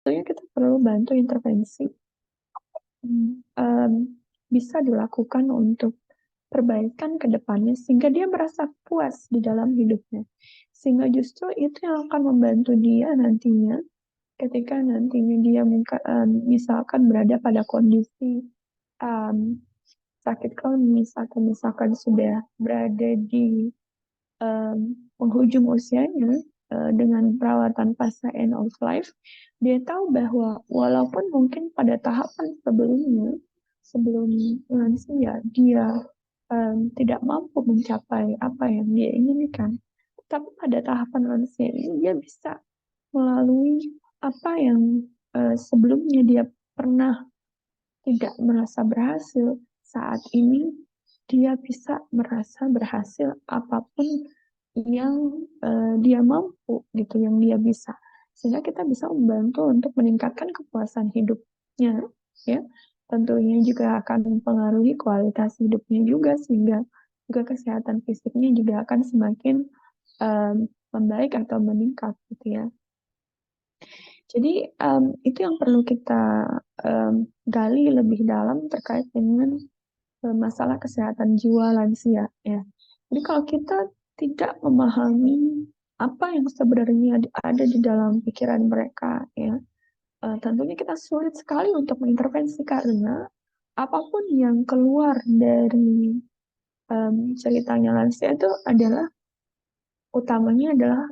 tentunya kita perlu bantu intervensi em, bisa dilakukan untuk perbaikan ke depannya sehingga dia merasa puas di dalam hidupnya. Sehingga justru itu yang akan membantu dia nantinya ketika nantinya dia misalkan berada pada kondisi em, sakit kronis atau misalkan sudah berada di penghujung usianya dengan perawatan fase end of life, dia tahu bahwa walaupun mungkin pada tahapan sebelumnya, sebelum lansia, dia tidak mampu mencapai apa yang dia inginkan, tapi pada tahapan lansia ini dia bisa melalui apa yang sebelumnya dia pernah tidak merasa berhasil, saat ini dia bisa merasa berhasil apapun yang dia mampu gitu, yang dia bisa. Sehingga kita bisa membantu untuk meningkatkan kepuasan hidupnya, ya. Tentunya juga akan mempengaruhi kualitas hidupnya juga, sehingga juga kesehatan fisiknya juga akan semakin membaik atau meningkat gitu ya. Jadi itu yang perlu kita gali lebih dalam terkait dengan masalah kesehatan jiwa lansia ya. Jadi kalau kita tidak memahami apa yang sebenarnya ada di dalam pikiran mereka ya, tentunya kita sulit sekali untuk mengintervensi karena apapun yang keluar dari ceritanya lansia itu adalah utamanya adalah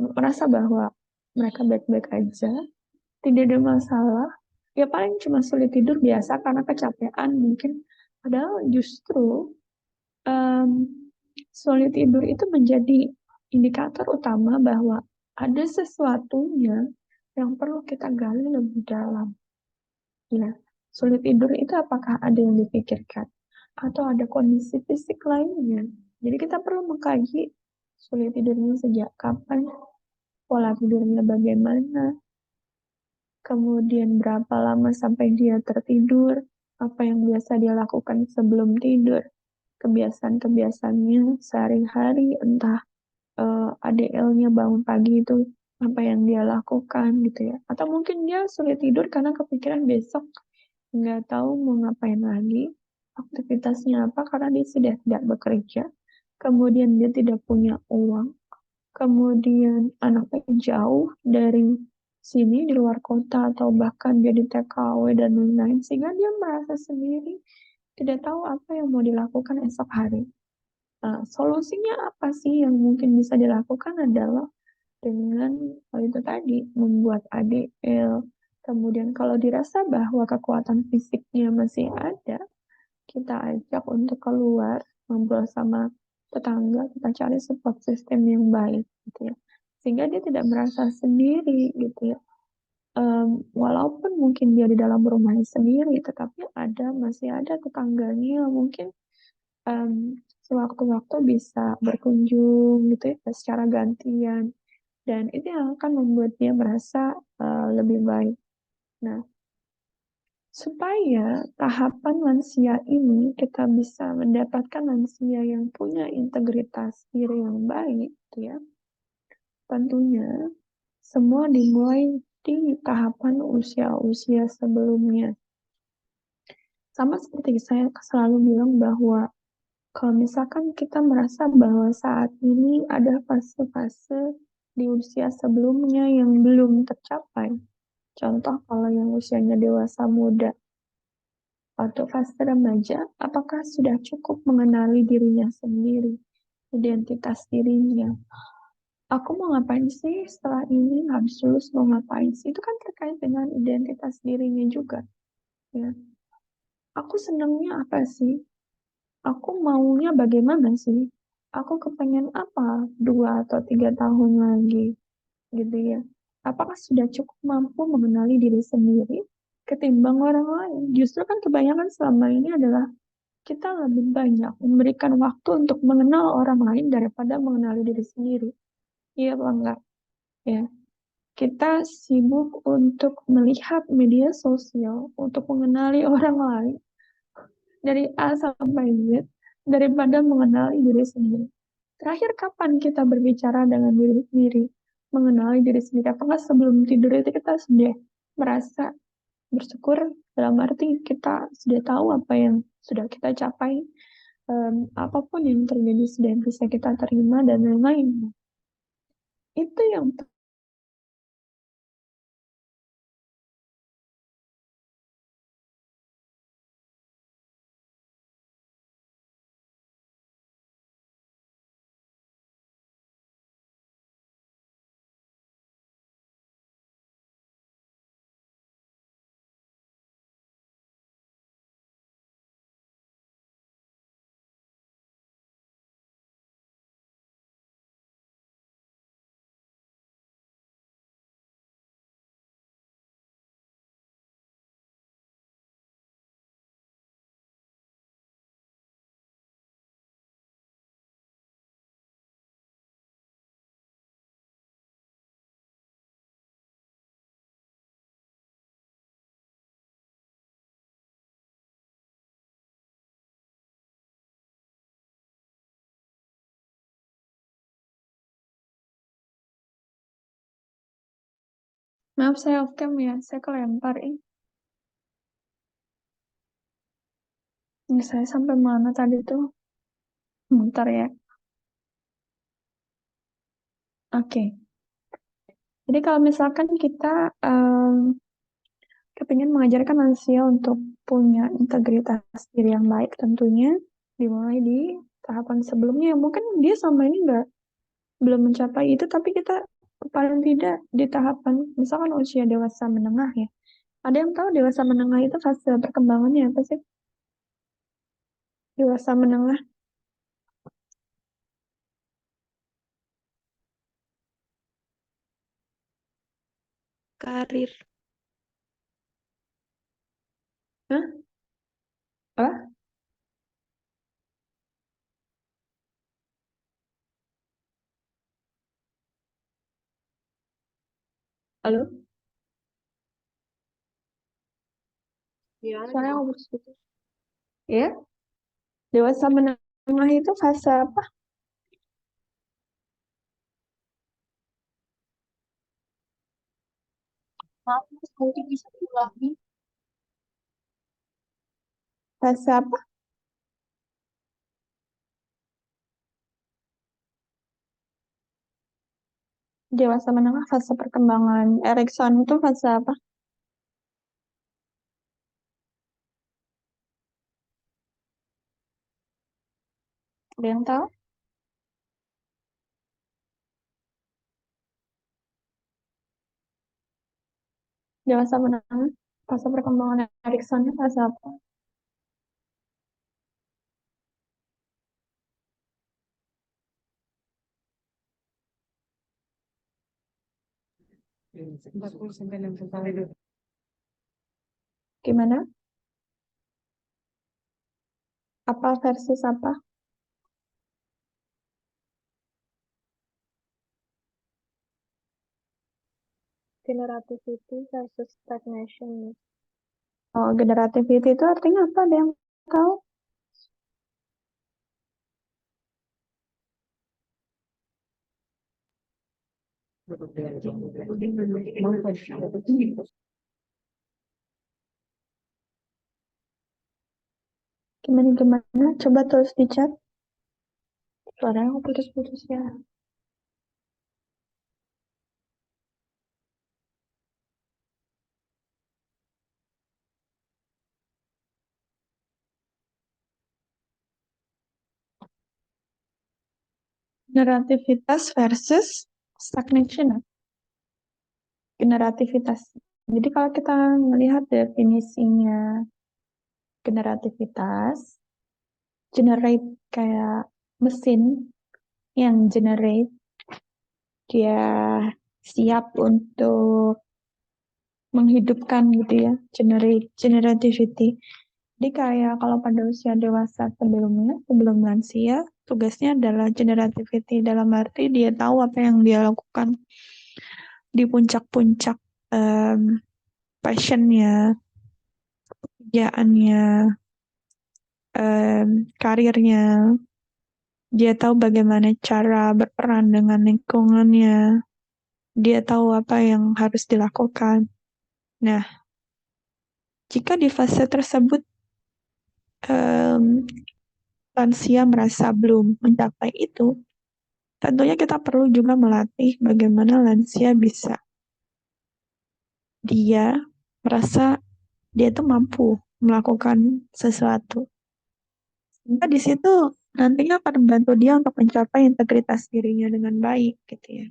merasa bahwa mereka baik-baik aja, tidak ada masalah, ya paling cuma sulit tidur biasa karena kecapean mungkin. Padahal justru um, sulit tidur itu menjadi indikator utama bahwa ada sesuatunya yang perlu kita gali lebih dalam. Ya, sulit tidur itu apakah ada yang dipikirkan atau ada kondisi fisik lainnya. Jadi kita perlu mengkaji sulit tidurnya sejak kapan, pola tidurnya bagaimana, kemudian berapa lama sampai dia tertidur, apa yang biasa dia lakukan sebelum tidur, kebiasaan-kebiasaannya sehari-hari, entah ADL-nya bangun pagi itu apa yang dia lakukan gitu ya. Atau mungkin dia sulit tidur karena kepikiran besok nggak tahu mau ngapain lagi, aktivitasnya apa karena dia sudah tidak bekerja, kemudian dia tidak punya uang, kemudian anaknya jauh dari sini di luar kota atau bahkan dia di TKW dan lain-lain sehingga dia merasa sendiri tidak tahu apa yang mau dilakukan esok hari. Nah, solusinya apa sih yang mungkin bisa dilakukan adalah dengan hal itu tadi membuat ADL. Kemudian kalau dirasa bahwa kekuatan fisiknya masih ada, kita ajak untuk keluar, ngobrol sama tetangga, kita cari support system yang baik gitu ya. Sehingga dia tidak merasa sendiri gitu ya. Walaupun mungkin dia di dalam rumahnya sendiri, tetapi masih ada tetangganya yang mungkin sewaktu-waktu bisa berkunjung gitu ya secara gantian. Dan itu yang akan membuat dia merasa lebih baik. Nah, supaya tahapan lansia ini kita bisa mendapatkan lansia yang punya integritas diri yang baik, gitu ya. Tentunya semua dimulai di tahapan usia-usia sebelumnya. Sama seperti saya selalu bilang bahwa kalau misalkan kita merasa bahwa saat ini ada fase-fase di usia sebelumnya yang belum tercapai, contoh kalau yang usianya dewasa muda, atau fase remaja, apakah sudah cukup mengenali dirinya sendiri, identitas dirinya? Aku mau ngapain sih setelah ini, habis lulus mau ngapain sih? Itu kan terkait dengan identitas dirinya juga. Ya. Aku senangnya apa sih? Aku maunya bagaimana sih? Aku kepengen apa 2 atau 3 tahun lagi? Gitu ya. Apakah sudah cukup mampu mengenali diri sendiri ketimbang orang lain? Justru kan kebanyakan selama ini adalah kita lebih banyak memberikan waktu untuk mengenal orang lain daripada mengenali diri sendiri. Iya, Pak, enggak? Ya. Kita sibuk untuk melihat media sosial, untuk mengenali orang lain dari A sampai Z, daripada mengenali diri sendiri. Terakhir kapan kita berbicara dengan diri sendiri? mengenali diri sendiri. Apakah sebelum tidur itu kita sudah merasa bersyukur, dalam arti kita sudah tahu apa yang sudah kita capai, apapun yang terjadi sudah bisa kita terima dan lain-lain. Itu yang maaf saya off cam ya, saya kelempar ini. Saya sampai mana tadi tuh? Bentar ya. Oke. Jadi kalau misalkan kita kepingin mengajarkan manusia untuk punya integritas diri yang baik, tentunya dimulai di tahapan sebelumnya. Mungkin dia sama ini belum mencapai itu, tapi kita paling tidak di tahapan, misalkan usia dewasa menengah ya. Ada yang tahu dewasa menengah itu fase perkembangannya apa sih? Dewasa menengah. Karir. Hah? Apa? Halo? Gimana Soalnya gitu? aku putus-putus. Ya, dewasa menengah itu fase apa? Maaf, Mas, mungkin bisa diulangi. Fase apa? Dewasa menengah fase perkembangan Erikson itu fase apa? Ada yang tahu? Dewasa menengah fase perkembangan Erikson itu fase apa? Empat puluh sampai 60 tahun. Gimana? Apa versus apa? Generativity versus stagnation. Oh, generativity itu artinya apa? Ada yang tahu? Gimana? Coba tulis di chat. Suaranya kok putus-putus ya. Generativitas versus stagnation. Generativitas. Jadi kalau kita melihat definisinya generativitas, generate kayak mesin yang generate, dia siap untuk menghidupkan gitu ya, generativity. Jadi kayak kalau pada usia dewasa sebelumnya, sebelum lansia, tugasnya adalah generativity dalam arti dia tahu apa yang dia lakukan di puncak-puncak passionnya, pekerjaannya, karirnya. Dia tahu bagaimana cara berperan dengan lingkungannya. dia tahu apa yang harus dilakukan. Nah, jika di fase tersebut lansia merasa belum mencapai itu, tentunya kita perlu juga melatih bagaimana lansia bisa dia merasa dia itu mampu melakukan sesuatu. Sehingga di situ nantinya akan membantu dia untuk mencapai integritas dirinya dengan baik gitu ya.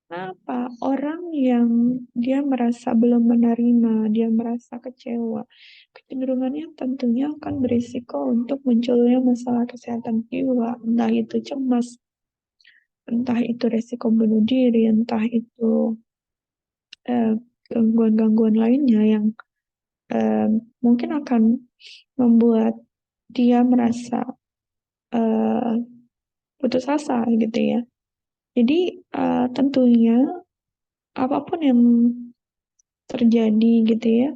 Kenapa? Orang yang dia merasa belum menerima, dia merasa kecewa, kecenderungannya tentunya akan berisiko untuk munculnya masalah kesehatan jiwa, entah itu cemas, entah itu resiko bunuh diri, entah itu gangguan-gangguan lainnya yang eh, mungkin akan membuat dia merasa eh, putus asa gitu ya. Jadi tentunya apapun yang terjadi gitu ya,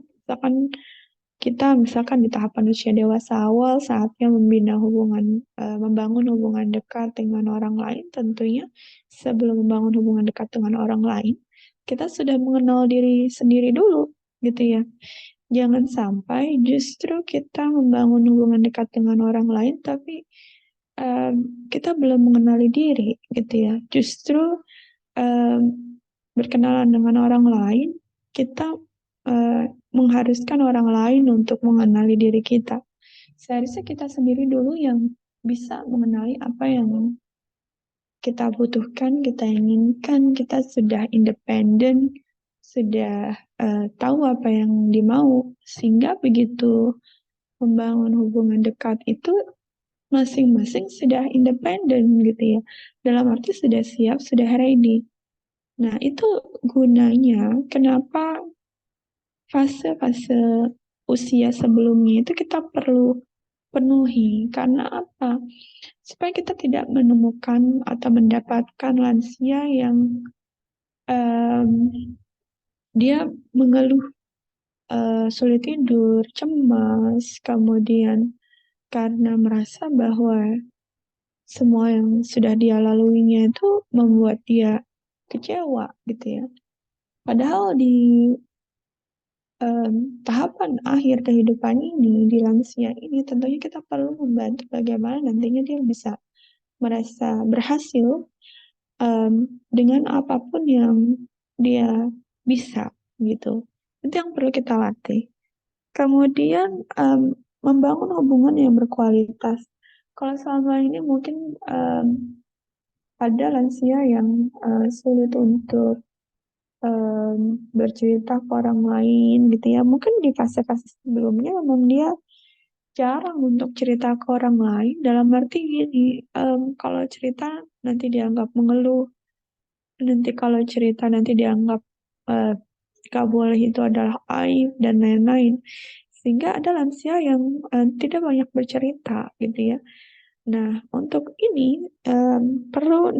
misalkan di tahapan usia dewasa awal saatnya membangun hubungan dekat dengan orang lain, tentunya sebelum membangun hubungan dekat dengan orang lain, kita sudah mengenal diri sendiri dulu gitu ya. Jangan sampai justru kita membangun hubungan dekat dengan orang lain tapi kita belum mengenali diri gitu ya. Justru um, berkenalan dengan orang lain, kita mengharuskan orang lain untuk mengenali diri kita. Seharusnya kita sendiri dulu yang bisa mengenali apa yang kita butuhkan, kita inginkan, kita sudah independen, sudah tahu apa yang dimau, sehingga begitu membangun hubungan dekat itu masing-masing sudah independen gitu ya. Dalam arti sudah siap, sudah ready. Nah, itu gunanya kenapa fase-fase usia sebelumnya itu kita perlu penuhi. Karena apa? Supaya kita tidak menemukan atau mendapatkan lansia yang um, dia mengeluh sulit tidur, cemas, kemudian karena merasa bahwa semua yang sudah dia laluinya itu membuat dia kecewa gitu ya. Padahal di tahapan akhir kehidupan ini, di lansia ini, tentunya kita perlu membantu bagaimana nantinya dia bisa merasa berhasil dengan apapun yang dia bisa gitu. Itu yang perlu kita latih. Kemudian membangun hubungan yang berkualitas. Kalau selama ini mungkin ada lansia yang sulit untuk bercerita ke orang lain gitu ya. Mungkin di fase-fase sebelumnya memang dia jarang untuk cerita ke orang lain. Dalam arti gini, kalau cerita nanti dianggap mengeluh, nanti kalau cerita nanti dianggap uh, gak boleh itu adalah aib dan lain-lain. Sehingga ada lansia yang tidak banyak bercerita gitu ya. Nah, untuk ini perlu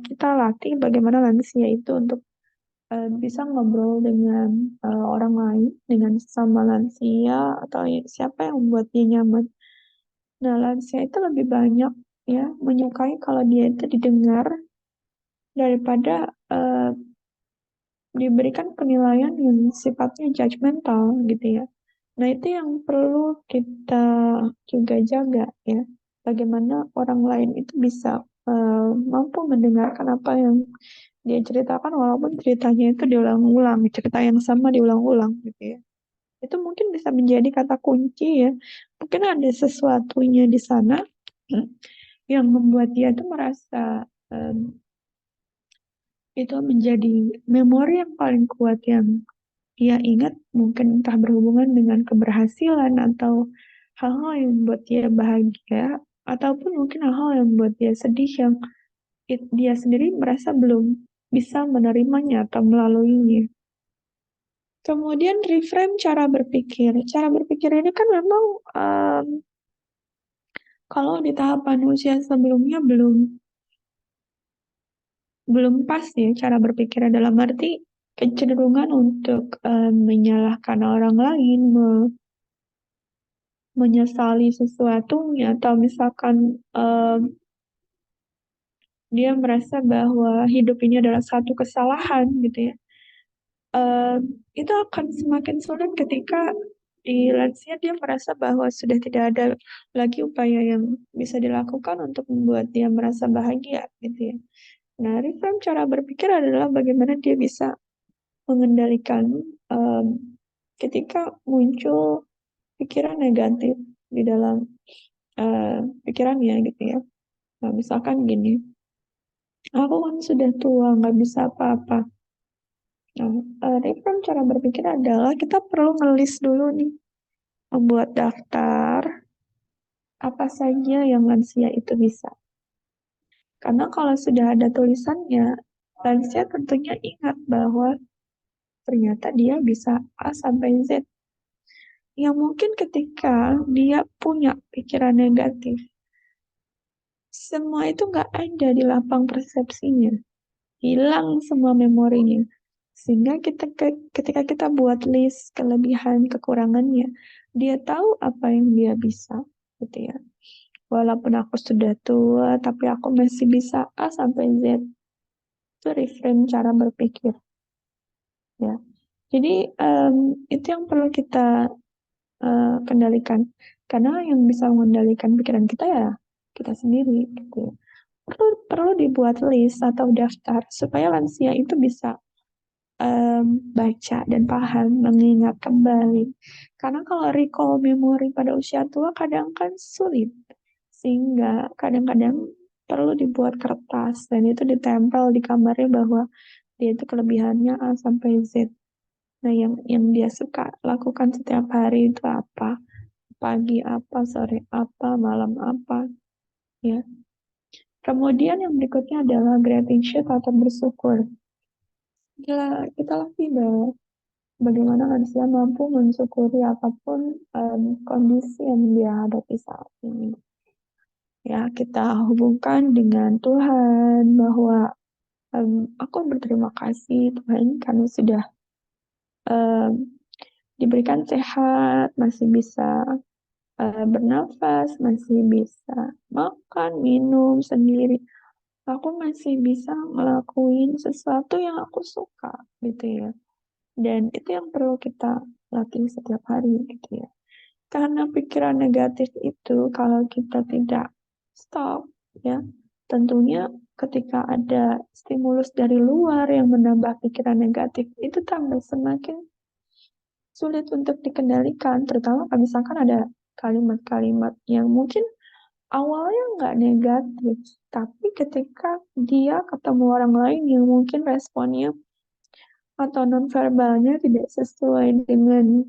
kita latih bagaimana lansia itu untuk bisa ngobrol dengan orang lain, dengan sesama lansia atau siapa yang membuat dia nyaman. Nah, lansia itu lebih banyak ya menyukai kalau dia itu didengar daripada diberikan penilaian yang sifatnya judgmental gitu ya. Nah, itu yang perlu kita juga jaga ya. Bagaimana orang lain itu bisa mampu mendengarkan apa yang dia ceritakan walaupun ceritanya itu diulang-ulang, cerita yang sama diulang-ulang gitu ya. Itu mungkin bisa menjadi kata kunci ya. Mungkin ada sesuatunya di sana yang membuat dia tuh merasa itu menjadi memori yang paling kuat yang ia ingat, mungkin entah berhubungan dengan keberhasilan atau hal-hal yang membuat dia bahagia ataupun mungkin hal-hal yang membuat dia sedih yang dia sendiri merasa belum bisa menerimanya atau melaluinya. Kemudian reframe cara berpikir. Cara berpikir ini kan memang kalau di tahapan usia sebelumnya belum pas ya cara berpikir dalam arti kecenderungan untuk menyalahkan orang lain, menyesali sesuatunya atau misalkan dia merasa bahwa hidup ini adalah satu kesalahan gitu ya. Itu akan semakin sulit ketika di lansia dia merasa bahwa sudah tidak ada lagi upaya yang bisa dilakukan untuk membuat dia merasa bahagia gitu ya. Nah, reframe cara berpikir adalah bagaimana dia bisa mengendalikan ketika muncul pikiran negatif di dalam pikirannya gitu ya. Nah, misalkan gini, aku kan sudah tua, nggak bisa apa-apa. Nah, reframe cara berpikir adalah kita perlu ngelis dulu nih, membuat daftar apa saja yang lansia itu bisa. Karena kalau sudah ada tulisannya, lansia tentunya ingat bahwa ternyata dia bisa A sampai Z. Yang mungkin ketika dia punya pikiran negatif, semua itu nggak ada di lapang persepsinya. Hilang semua memorinya. Sehingga ketika kita buat list kelebihan kekurangannya, dia tahu apa yang dia bisa, gitu ya. Walaupun aku sudah tua, tapi aku masih bisa A sampai Z. Itu reframe cara berpikir, ya. Jadi itu yang perlu kita kendalikan. Karena yang bisa mengendalikan pikiran kita ya kita sendiri, gitu ya. Perlu dibuat list atau daftar supaya lansia itu bisa baca dan paham, mengingat kembali. Karena kalau recall memori pada usia tua kadang kan sulit, sehingga kadang-kadang perlu dibuat kertas dan itu ditempel di kamarnya bahwa dia itu kelebihannya A sampai Z. Nah, yang dia suka lakukan setiap hari itu apa? Pagi apa, sore apa, malam apa, ya. Kemudian yang berikutnya adalah gratitude atau bersyukur. Kita latih bahwa bagaimana lansia mampu mensyukuri apapun kondisi yang dia hadapi saat ini. Ya, kita hubungkan dengan Tuhan bahwa aku berterima kasih Tuhan karena sudah diberikan sehat, masih bisa bernafas, masih bisa makan, minum sendiri. Aku masih bisa ngelakuin sesuatu yang aku suka, gitu ya. Dan itu yang perlu kita latih setiap hari, gitu ya. Karena pikiran negatif itu kalau kita tidak stop, ya, tentunya ketika ada stimulus dari luar yang menambah pikiran negatif, itu tambah semakin sulit untuk dikendalikan, terutama kalau misalkan ada kalimat-kalimat yang mungkin awalnya nggak negatif, tapi ketika dia ketemu orang lain yang mungkin responnya atau nonverbalnya tidak sesuai dengan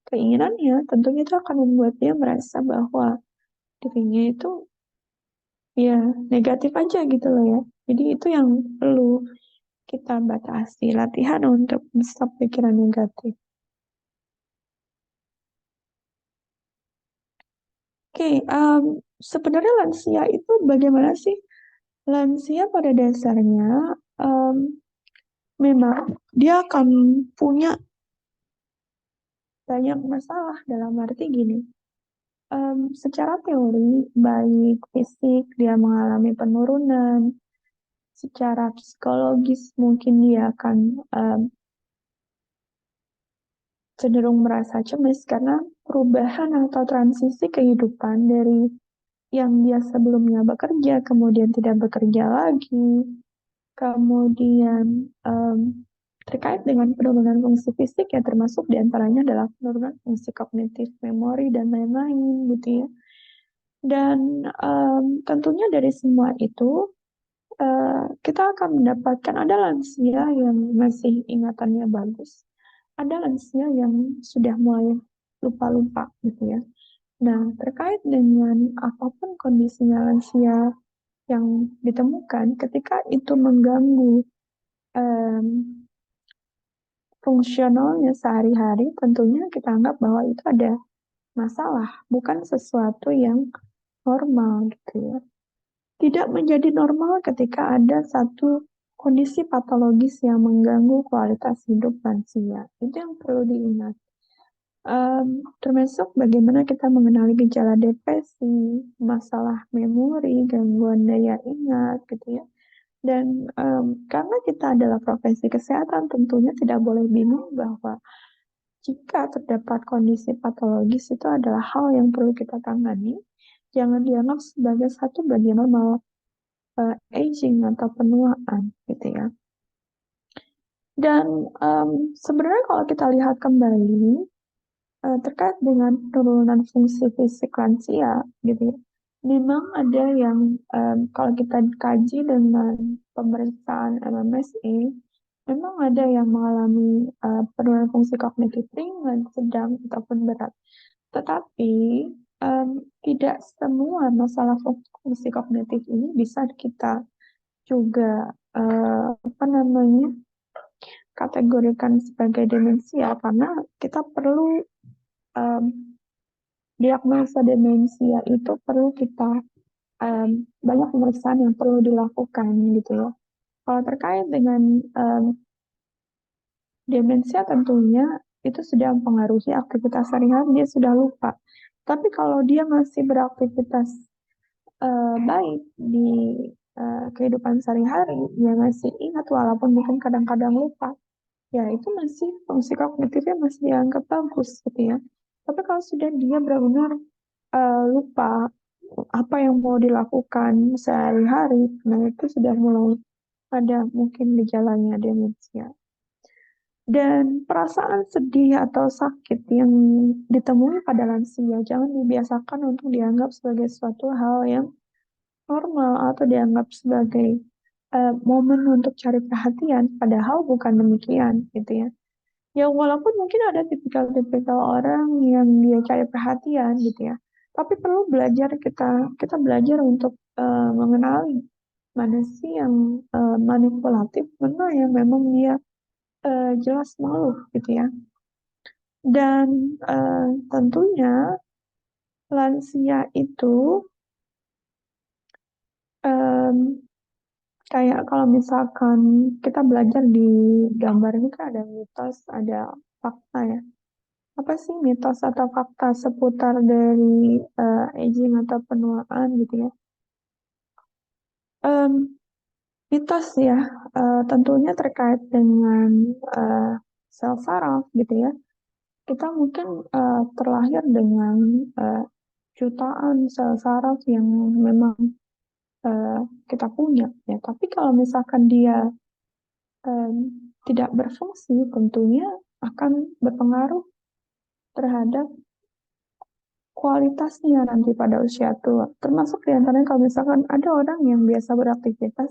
keinginannya, tentunya itu akan membuat dia merasa bahwa dirinya itu ya negatif aja gitu loh ya. Jadi itu yang perlu kita batasi, latihan untuk stop pikiran negatif. Oke, sebenarnya lansia itu bagaimana sih? Lansia pada dasarnya memang dia akan punya banyak masalah dalam arti gini. Secara teori, baik fisik dia mengalami penurunan, secara psikologis mungkin dia akan cenderung merasa cemas karena perubahan atau transisi kehidupan dari yang dia sebelumnya bekerja, kemudian tidak bekerja lagi, kemudian terkait dengan penurunan fungsi fisik ya termasuk diantaranya adalah penurunan fungsi kognitif, memori, dan lain-lain gitu ya. Dan tentunya dari semua itu kita akan mendapatkan ada lansia yang masih ingatannya bagus, ada lansia yang sudah mulai lupa-lupa gitu ya. Nah, terkait dengan apapun kondisinya lansia yang ditemukan, ketika itu mengganggu fungsionalnya sehari-hari, tentunya kita anggap bahwa itu ada masalah, bukan sesuatu yang normal gitu ya. Tidak menjadi normal ketika ada satu kondisi patologis yang mengganggu kualitas hidup lansia. Itu yang perlu diingat. Termasuk bagaimana kita mengenali gejala depresi, masalah memori, gangguan daya ingat, gitu ya. Dan karena kita adalah profesi kesehatan, tentunya tidak boleh bingung bahwa jika terdapat kondisi patologis itu adalah hal yang perlu kita tangani, jangan dianggap sebagai satu bagian normal aging atau penuaan, gitu ya. Dan sebenarnya kalau kita lihat kembali terkait dengan penurunan fungsi fisik lansia, gitu ya, memang ada yang kalau kita kaji dengan pemeriksaan MMSI, memang ada yang mengalami penurunan fungsi kognitif ringan, sedang, ataupun berat. Tetapi tidak semua masalah fungsi kognitif ini bisa kita juga kategorikan sebagai demensia, karena kita perlu diagnosa demensia itu perlu kita banyak pemeriksaan yang perlu dilakukan, gitu ya. Kalau terkait dengan demensia, tentunya itu sudah mempengaruhi aktivitas sehari-hari, dia sudah lupa. Tapi kalau dia masih beraktivitas baik di kehidupan sehari-hari, dia masih ingat walaupun mungkin kadang-kadang lupa, ya itu masih fungsi kognitifnya masih dianggap bagus, gitu ya. Tapi kalau sudah dia benar-benar lupa apa yang mau dilakukan sehari-hari, nah itu sudah mulai ada mungkin gejalanya demensia. Dan perasaan sedih atau sakit yang ditemui pada lansia jangan dibiasakan untuk dianggap sebagai suatu hal yang normal atau dianggap sebagai momen untuk cari perhatian, padahal bukan demikian, gitu ya. Ya walaupun mungkin ada tipikal-tipikal orang yang dia cari perhatian, gitu ya. Tapi perlu belajar kita belajar untuk mengenali mana sih yang manipulatif, mana yang memang dia jelas mengeluh, gitu ya. Dan tentunya lansia itu kayak kalau misalkan kita belajar di gambar ini kan ada mitos, ada fakta ya. Apa sih mitos atau fakta seputar dari aging atau penuaan, gitu ya? Mitos ya, tentunya terkait dengan sel saraf, gitu ya. Kita mungkin terlahir dengan jutaan sel saraf yang memang kita punya ya. Tapi kalau misalkan dia tidak berfungsi, tentunya akan berpengaruh terhadap kualitasnya nanti pada usia tua. Termasuk diantaranya kalau misalkan ada orang yang biasa beraktivitas,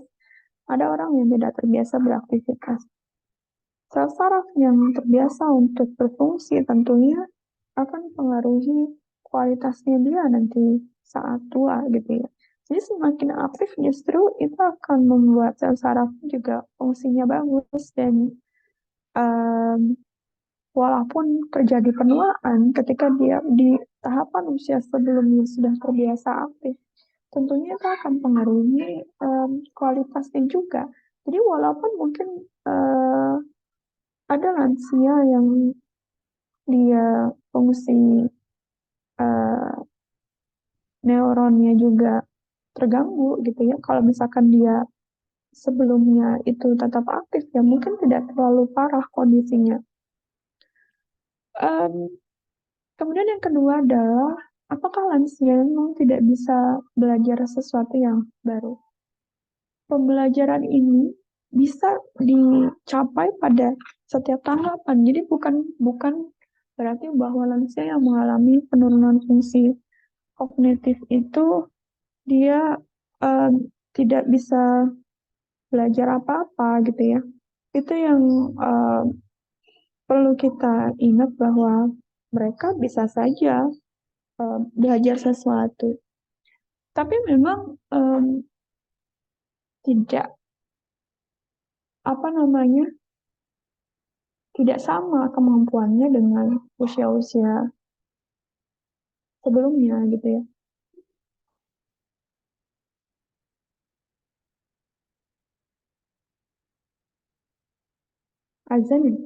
ada orang yang tidak terbiasa beraktivitas. Sel saraf yang terbiasa untuk berfungsi tentunya akan mempengaruhi kualitasnya dia nanti saat tua, gitu ya. Jadi semakin aktif justru itu akan membuat sel saraf juga fungsinya bagus, dan um, walaupun terjadi penuaan ketika dia di tahapan usia sebelumnya sudah terbiasa aktif, tentunya itu akan mengaruhi kualitasnya juga. Jadi walaupun mungkin ada lansia yang dia fungsi uh, neuronnya juga terganggu, gitu ya. Kalau misalkan dia sebelumnya itu tetap aktif, ya mungkin tidak terlalu parah kondisinya. Kemudian yang kedua adalah, apakah lansia memang tidak bisa belajar sesuatu yang baru? Pembelajaran ini bisa dicapai pada setiap tahapan. Jadi bukan berarti bahwa lansia yang mengalami penurunan fungsi kognitif itu dia tidak bisa belajar apa-apa, gitu ya. Itu yang perlu kita ingat, bahwa mereka bisa saja belajar sesuatu. Tapi memang tidak tidak sama kemampuannya dengan usia-usia sebelumnya, gitu ya. Azan ya?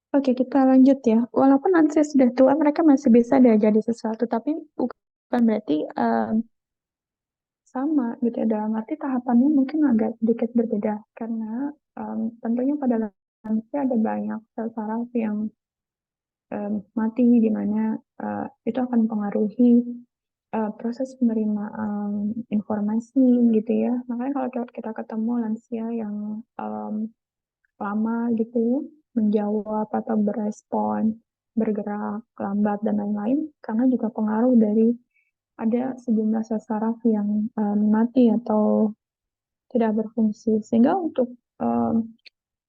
Oke, kita lanjut ya. Walaupun lansia sudah tua, mereka masih bisa diajar di sesuatu, tapi bukan berarti sama gitu ya. Dalam arti tahapannya mungkin agak sedikit berbeda karena tentunya pada lansia ada banyak sel saraf yang mati di mana itu akan mempengaruhi proses penerimaan informasi gitu ya. Makanya kalau kita ketemu lansia yang lama gitu ya, menjawab atau berespon, bergerak lambat dan lain-lain, karena juga pengaruh dari ada sejumlah sel saraf yang mati atau tidak berfungsi. Sehingga untuk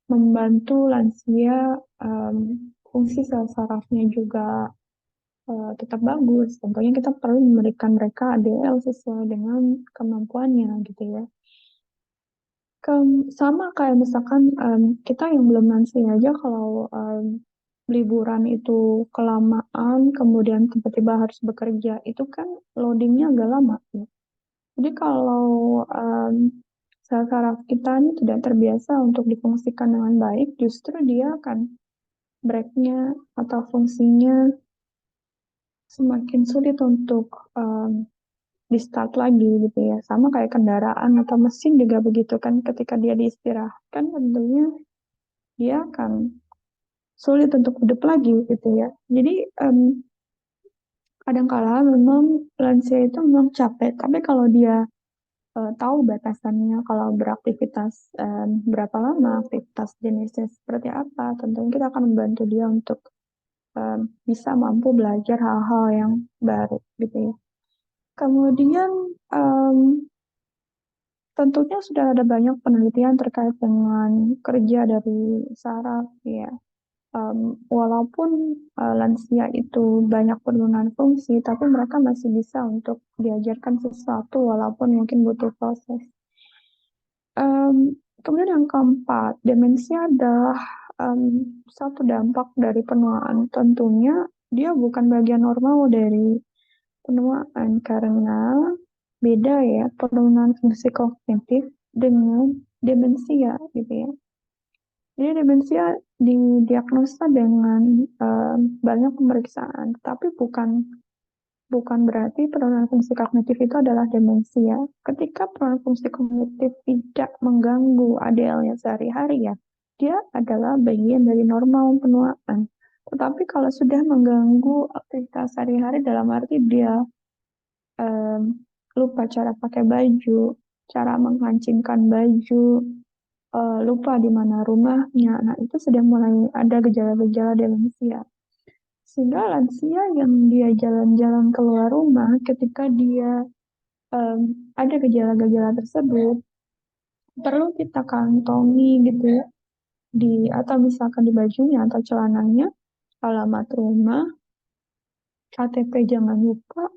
membantu lansia fungsi sel sarafnya juga tetap bagus. Tentunya kita perlu memberikan mereka ADL sesuai dengan kemampuannya gitu ya. Sama kayak misalkan kita yang belum lansia aja kalau liburan itu kelamaan, kemudian tiba-tiba harus bekerja, itu kan loadingnya agak lama ya. Jadi kalau sel saraf kita ini tidak terbiasa untuk difungsikan dengan baik, justru dia akan breaknya atau fungsinya semakin sulit untuk di start lagi gitu ya. Sama kayak kendaraan atau mesin juga begitu kan, ketika dia diistirahatkan tentunya dia akan sulit untuk hidup lagi gitu ya. Jadi kadangkala memang lansia itu memang capek, tapi kalau dia tahu batasannya, kalau beraktivitas berapa lama, aktivitas jenisnya seperti apa, tentunya kita akan membantu dia untuk bisa mampu belajar hal-hal yang baru gitu ya. Kemudian tentunya sudah ada banyak penelitian terkait dengan kerja dari saraf ya. Walaupun lansia itu banyak penurunan fungsi, tapi mereka masih bisa untuk diajarkan sesuatu walaupun mungkin butuh proses. Kemudian yang keempat, demensia adalah satu dampak dari penuaan. Tentunya dia bukan bagian normal dari penuaan karena beda ya penurunan fungsi kognitif dengan demensia gitu ya. Jadi demensia didiagnosa dengan banyak pemeriksaan, tapi bukan berarti penurunan fungsi kognitif itu adalah demensia. Ketika penurunan fungsi kognitif tidak mengganggu ADL-nya sehari-hari ya, dia adalah bagian dari normal penuaan. Tetapi kalau sudah mengganggu aktivitas sehari-hari dalam arti dia lupa cara pakai baju, cara menghancingkan baju, lupa di mana rumahnya. Nah, itu sudah mulai ada gejala-gejala demensia. Sehingga lansia yang dia jalan-jalan keluar rumah ketika dia ada gejala-gejala tersebut, perlu kita kantongi gitu ya, atau misalkan di bajunya atau celananya, alamat rumah, KTP jangan lupa,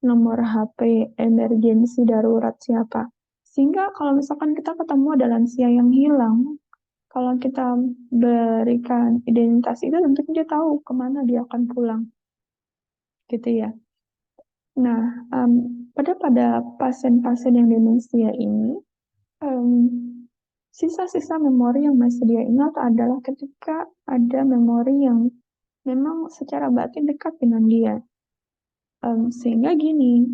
nomor HP emergensi darurat siapa. Sehingga kalau misalkan kita ketemu ada lansia yang hilang, kalau kita berikan identitas itu tentunya dia tahu kemana dia akan pulang, gitu ya. Nah, pada pasien-pasien yang demensia ini, sisa-sisa memori yang masih dia ingat adalah ketika ada memori yang memang secara batin dekat dengan dia. Sehingga gini,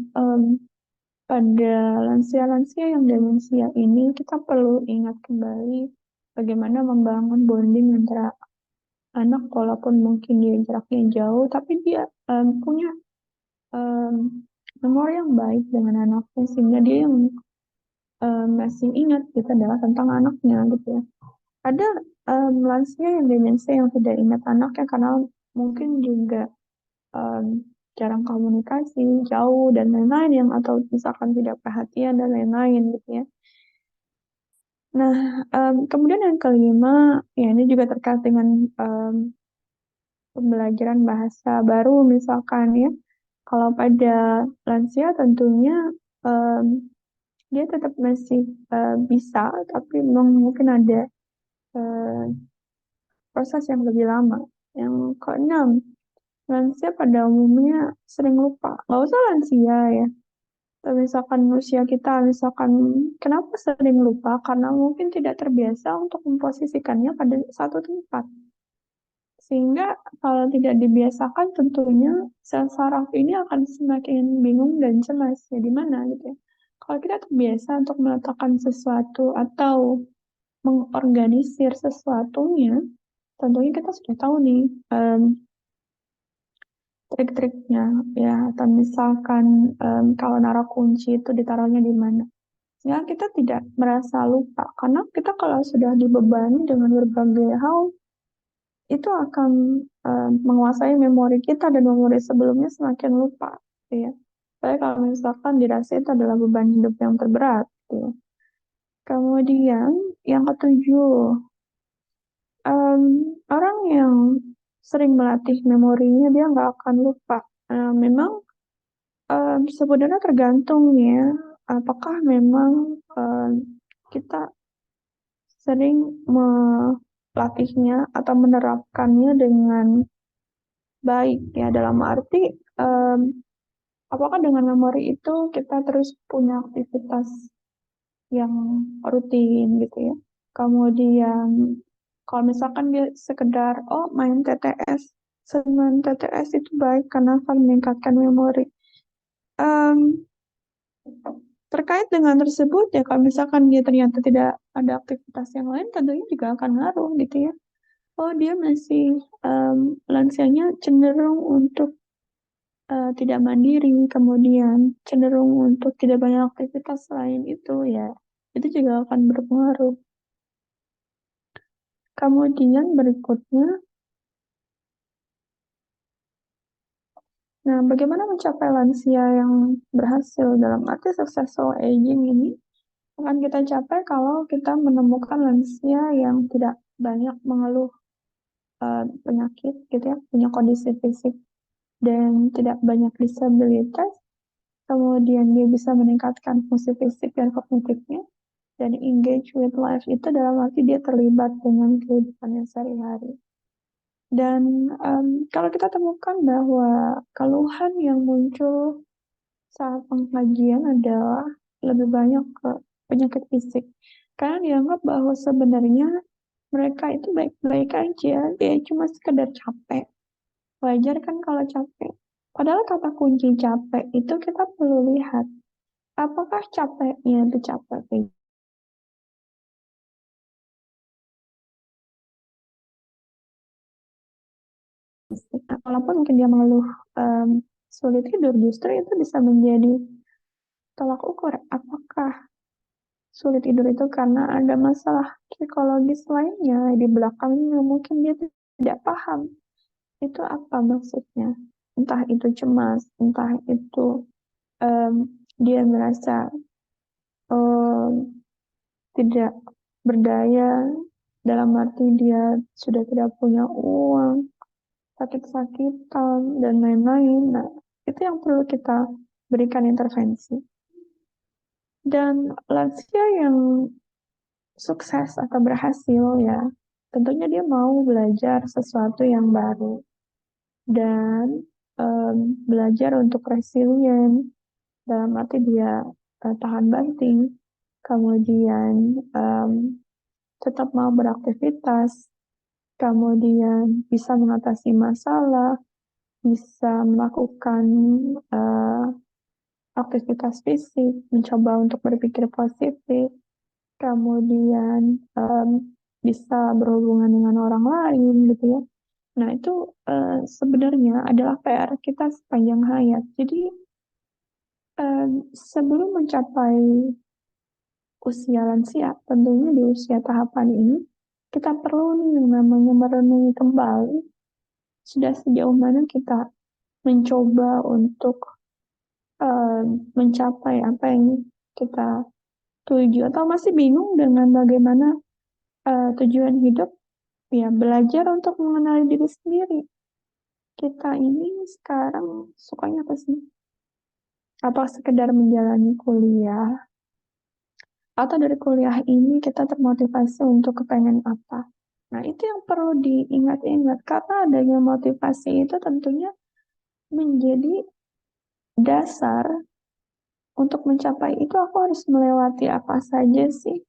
pada lansia-lansia yang demensia ini kita perlu ingat kembali bagaimana membangun bonding antara anak walaupun mungkin dia jaraknya jauh, tapi dia punya memori yang baik dengan anaknya sehingga dia yang masih ingat gitu adalah tentang anaknya gitu ya. Ada lansia yang demensia yang tidak ingat anaknya karena mungkin juga um, jarang komunikasi, jauh dan lain-lain yang atau misalkan tidak perhatian dan lain-lain gitu ya. Nah, kemudian yang kelima, ya ini juga terkait dengan pembelajaran bahasa baru misalkan ya. Kalau pada lansia tentunya dia tetap masih bisa, tapi memang mungkin ada proses yang lebih lama. Yang keenam, lansia pada umumnya sering lupa. Nggak usah lansia ya. Misalkan usia kita, misalkan kenapa sering lupa? Karena mungkin tidak terbiasa untuk memposisikannya pada satu tempat. Sehingga kalau tidak dibiasakan tentunya sel saraf ini akan semakin bingung dan cemas. Ya di mana gitu ya. Kalau kita terbiasa untuk meletakkan sesuatu atau mengorganisir sesuatunya, tentunya kita sudah tahu nih trik-triknya ya. Atau misalkan kalau naruh kunci itu ditaruhnya di mana. Sehingga kita tidak merasa lupa. Karena kita kalau sudah dibebani dengan berbagai hal, itu akan menguasai memori kita dan memori sebelumnya semakin lupa, gitu ya. Tapi kalau misalkan dirasa itu adalah beban hidup yang terberat, gitu ya. Kemudian yang ketujuh, orang yang sering melatih memorinya dia nggak akan lupa. Memang sebenarnya tergantung ya, apakah memang kita sering melatihnya atau menerapkannya dengan baik ya, dalam arti apakah dengan memori itu kita terus punya aktivitas yang rutin gitu ya. Kemudian kalau misalkan dia sekedar main TTS, main TTS itu baik karena akan meningkatkan memori. Terkait dengan tersebut ya, kalau misalkan dia ternyata tidak ada aktivitas yang lain, tentunya juga akan ngaruh gitu ya. Dia masih lansianya cenderung untuk tidak mandiri, kemudian cenderung untuk tidak banyak aktivitas selain itu ya, itu juga akan berpengaruh. Kemudian berikutnya, nah bagaimana mencapai lansia yang berhasil dalam arti successful aging ini akan kita capai kalau kita menemukan lansia yang tidak banyak mengeluh penyakit gitu ya, punya kondisi fisik dan tidak banyak disabilitas, kemudian dia bisa meningkatkan fungsi fisik dan kognitifnya, dan engage with life itu dalam arti dia terlibat dengan kehidupannya sehari-hari. Dan kalau kita temukan bahwa keluhan yang muncul saat pengkajian adalah lebih banyak ke penyakit fisik, karena dianggap bahwa sebenarnya mereka itu baik-baik aja, dia cuma sekedar capek. Wajar kan kalau capek. Padahal kata kunci capek itu kita perlu lihat, apakah capeknya itu capek fisik. Walaupun mungkin dia mengeluh sulit tidur, justru itu bisa menjadi tolak ukur apakah sulit tidur itu karena ada masalah psikologis lainnya di belakangnya, mungkin dia tidak paham itu apa maksudnya, entah itu cemas, entah itu dia merasa tidak berdaya, dalam arti dia sudah tidak punya uang, sakit-sakitan, dan lain-lain. Nah, itu yang perlu kita berikan intervensi. Dan lansia yang sukses atau berhasil ya, tentunya dia mau belajar sesuatu yang baru dan belajar untuk resilient, dalam arti dia tahan banting, kemudian tetap mau beraktivitas, kemudian bisa mengatasi masalah, bisa melakukan aktivitas fisik, mencoba untuk berpikir positif, kemudian bisa berhubungan dengan orang lain gitu ya. Nah itu sebenarnya adalah PR kita sepanjang hayat. Jadi sebelum mencapai usia lansia, tentunya di usia tahapan ini kita perlu nih yang namanya merenungi kembali sudah sejauh mana kita mencoba untuk mencapai apa yang kita tuju, atau masih bingung dengan bagaimana tujuan hidup. Ya, belajar untuk mengenali diri sendiri. Kita ini sekarang sukanya apa sih? Apa sekedar menjalani kuliah? Atau dari kuliah ini kita termotivasi untuk kepengen apa? Nah, itu yang perlu diingat-ingat. Karena adanya motivasi itu tentunya menjadi dasar untuk mencapai itu. Aku harus melewati apa saja sih?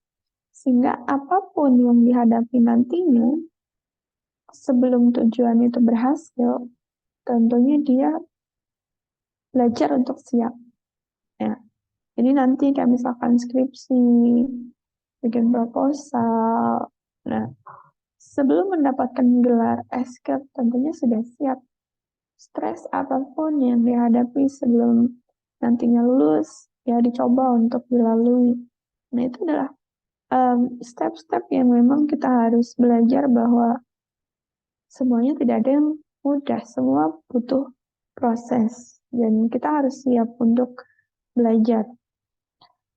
Sehingga apapun yang dihadapi nantinya, sebelum tujuan itu berhasil, tentunya dia belajar untuk siap. Ya. Jadi nanti kayak misalkan skripsi, bikin proposal. Nah, sebelum mendapatkan gelar escape, tentunya sudah siap. Stres apapun yang dihadapi sebelum nantinya lulus, ya dicoba untuk dilalui. Nah, itu adalah step-step yang memang kita harus belajar bahwa semuanya tidak ada yang mudah, semua butuh proses, dan kita harus siap untuk belajar.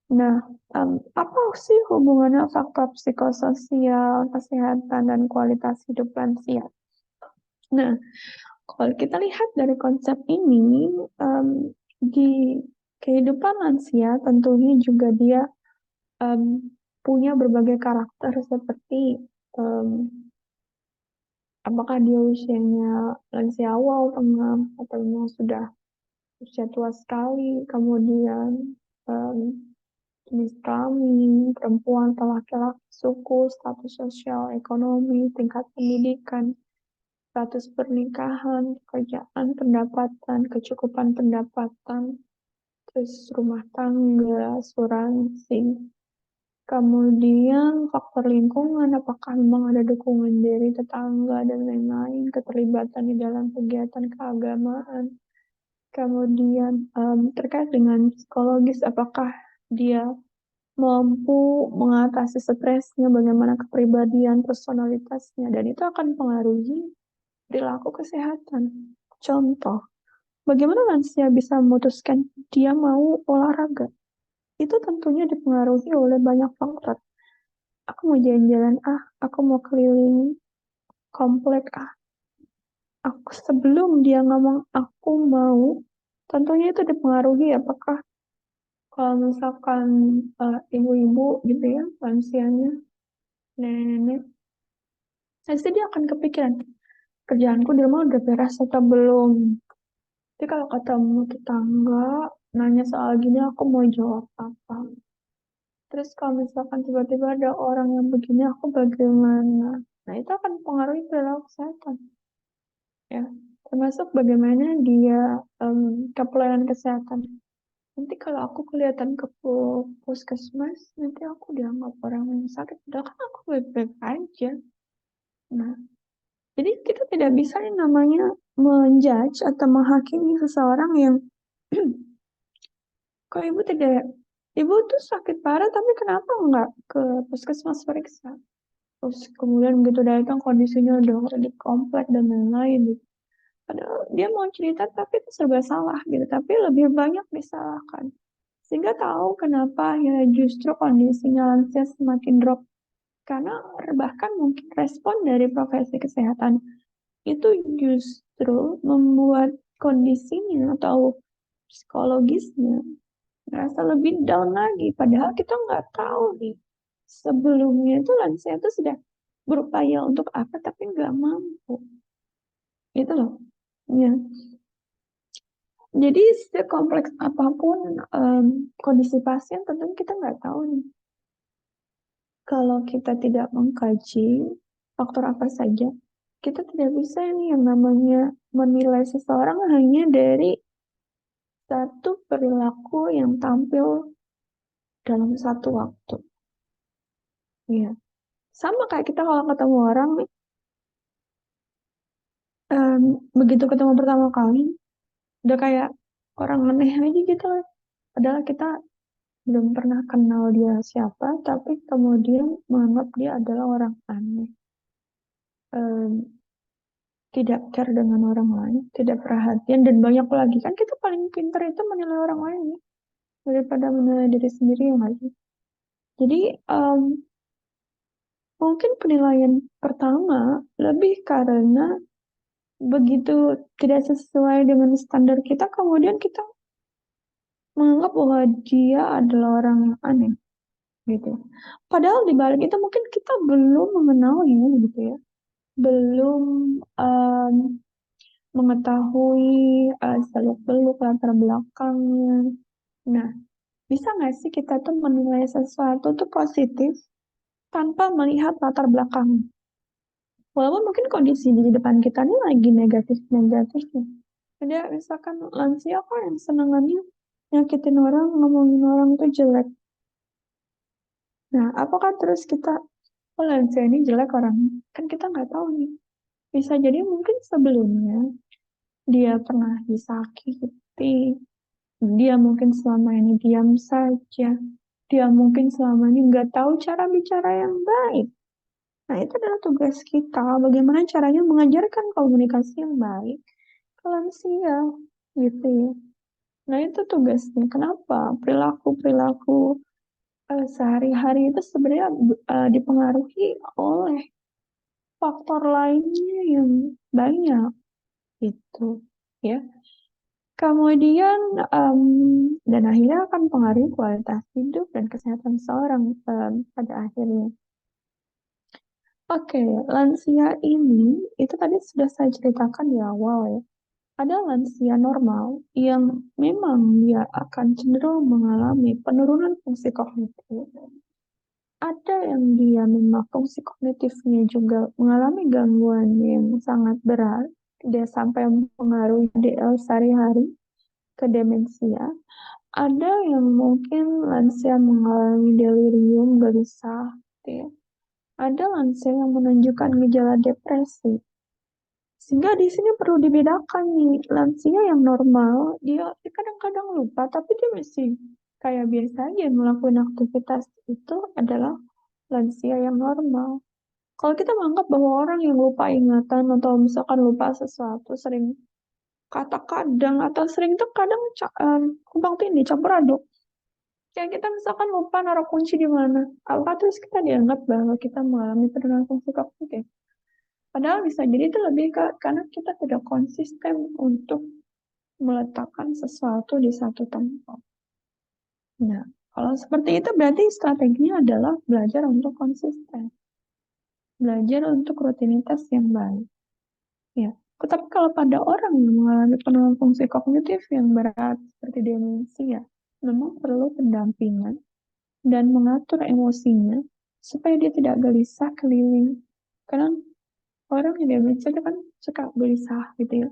Nah, apa sih hubungannya faktor psikososial, kesehatan, dan kualitas hidup lansia? Nah, kalau kita lihat dari konsep ini, di kehidupan lansia tentunya juga dia punya berbagai karakter seperti apakah dia usianya lansia awal, tengah, atau memang sudah usia tua sekali, kemudian jenis kelamin, perempuan atau laki-laki, suku, status sosial, ekonomi, tingkat pendidikan, status pernikahan, pekerjaan, pendapatan, kecukupan pendapatan, terus rumah tangga, asuransi. Kemudian faktor lingkungan, apakah memang ada dukungan dari tetangga dan lain-lain, keterlibatan di dalam kegiatan keagamaan. Kemudian terkait dengan psikologis, apakah dia mampu mengatasi stresnya, bagaimana kepribadian, personalitasnya, dan itu akan mempengaruhi perilaku kesehatan. Contoh, bagaimana lansia bisa memutuskan dia mau olahraga? Itu tentunya dipengaruhi oleh banyak faktor. Aku mau jalan-jalan, aku mau keliling komplek, aku sebelum dia ngomong aku mau, tentunya itu dipengaruhi apakah kalau misalkan ibu-ibu gitu ya, lansianya, nenek-nenek, pasti dia akan kepikiran, kerjaanku di rumah udah beres atau belum. Tapi kalau ketemu tetangga, nanya soal gini, aku mau jawab apa. Terus kalau misalkan tiba-tiba ada orang yang begini, aku bagaimana? Nah, itu akan mempengaruhi perilaku kesehatan. Ya, termasuk bagaimana dia ke pelayanan kesehatan. Nanti kalau aku kelihatan ke puskesmas, nanti aku dianggap orang yang sakit. Padahal kan aku baik-baik aja. Nah, jadi kita tidak bisa yang namanya menjudge atau menghakimi seseorang yang kok ibu tuh sakit parah tapi kenapa nggak ke puskesmas periksa? Terus kemudian begitu datang kondisinya udah di komplek dan lain-lain gitu. Padahal dia mau cerita tapi itu serba salah gitu, tapi lebih banyak disalahkan. Sehingga tahu kenapa ya justru kondisinya lansia semakin drop. Karena bahkan mungkin respon dari profesi kesehatan itu justru membuat kondisinya atau psikologisnya merasa lebih down lagi. Padahal kita nggak tahu nih. Sebelumnya itu lansia itu sudah berupaya untuk apa tapi nggak mampu. Gitu loh. Ya. Jadi sekompleks apapun kondisi pasien tentunya kita nggak tahu nih. Kalau kita tidak mengkaji faktor apa saja, kita tidak bisa nih yang namanya menilai seseorang hanya dari satu perilaku yang tampil dalam satu waktu. Ya. Sama kayak kita kalau ketemu orang nih, begitu ketemu pertama kali, udah kayak orang aneh aja gitu. Padahal kita belum pernah kenal dia siapa, tapi kemudian menganggap dia adalah orang aneh. Tidak care dengan orang lain, tidak perhatian, dan banyak lagi. Kan kita paling pintar itu menilai orang lain ya, daripada menilai diri sendiri yang lagi. Jadi mungkin penilaian pertama lebih karena begitu tidak sesuai dengan standar kita, kemudian kita menganggap bahwa dia adalah orang yang aneh gitu. Padahal di balik itu mungkin kita belum mengenalnya gitu ya, belum mengetahui seluk-beluk latar belakangnya. Nah, bisa nggak sih kita tuh menilai sesuatu tuh positif tanpa melihat latar belakang? Walaupun mungkin kondisi di depan kita ini lagi negatif-negatifnya. Ada misalkan lansia kok yang senangannya nyakitin orang, ngomongin orang tuh jelek. Nah, apakah terus kita, oh lansia ini jelek orangnya? Kan kita nggak tahu nih. Bisa jadi mungkin sebelumnya dia pernah disakiti, dia mungkin selama ini diam saja, dia mungkin selama ini nggak tahu cara bicara yang baik. Nah, itu adalah tugas kita, bagaimana caranya mengajarkan komunikasi yang baik ke lansia, gitu ya. Nah, itu tugasnya. Kenapa? Perilaku-perilaku sehari-hari itu sebenarnya dipengaruhi oleh faktor lainnya yang banyak, gitu ya. Kemudian, dan akhirnya akan mempengaruhi kualitas hidup dan kesehatan seorang pada akhirnya. Oke, lansia ini, itu tadi sudah saya ceritakan di awal ya. Ada lansia normal yang memang dia akan cenderung mengalami penurunan fungsi kognitif. Ada yang dia memang fungsi kognitifnya juga mengalami gangguan yang sangat berat. Dia sampai mempengaruhi DL sehari-hari ke demensia. Ada yang mungkin lansia mengalami delirium, gelisah, gitu ya. Ada lansia yang menunjukkan gejala depresi. Sehingga di sini perlu dibedakan nih, lansia yang normal, dia kadang-kadang lupa, tapi dia masih kayak biasa aja melakukan aktivitas itu adalah lansia yang normal. Kalau kita menganggap bahwa orang yang lupa ingatan atau misalkan lupa sesuatu sering kata kadang atau sering tuh kadang kumpang tindih campur aduk. Kayak kita misalkan lupa naruh kunci di mana. Apa terus kita dianggap bahwa kita mengalami penurunan fungsi kognitif. Padahal bisa jadi itu lebih karena kita tidak konsisten untuk meletakkan sesuatu di satu tempat. Nah, kalau seperti itu berarti strateginya adalah belajar untuk konsisten. Belajar untuk rutinitas yang baik. Ya. Tetapi kalau pada orang yang mengalami penurunan fungsi kognitif yang berat seperti demensia, memang perlu pendampingan dan mengatur emosinya supaya dia tidak gelisah keliling. Karena orang yang demensia itu kan suka gelisah gitu ya,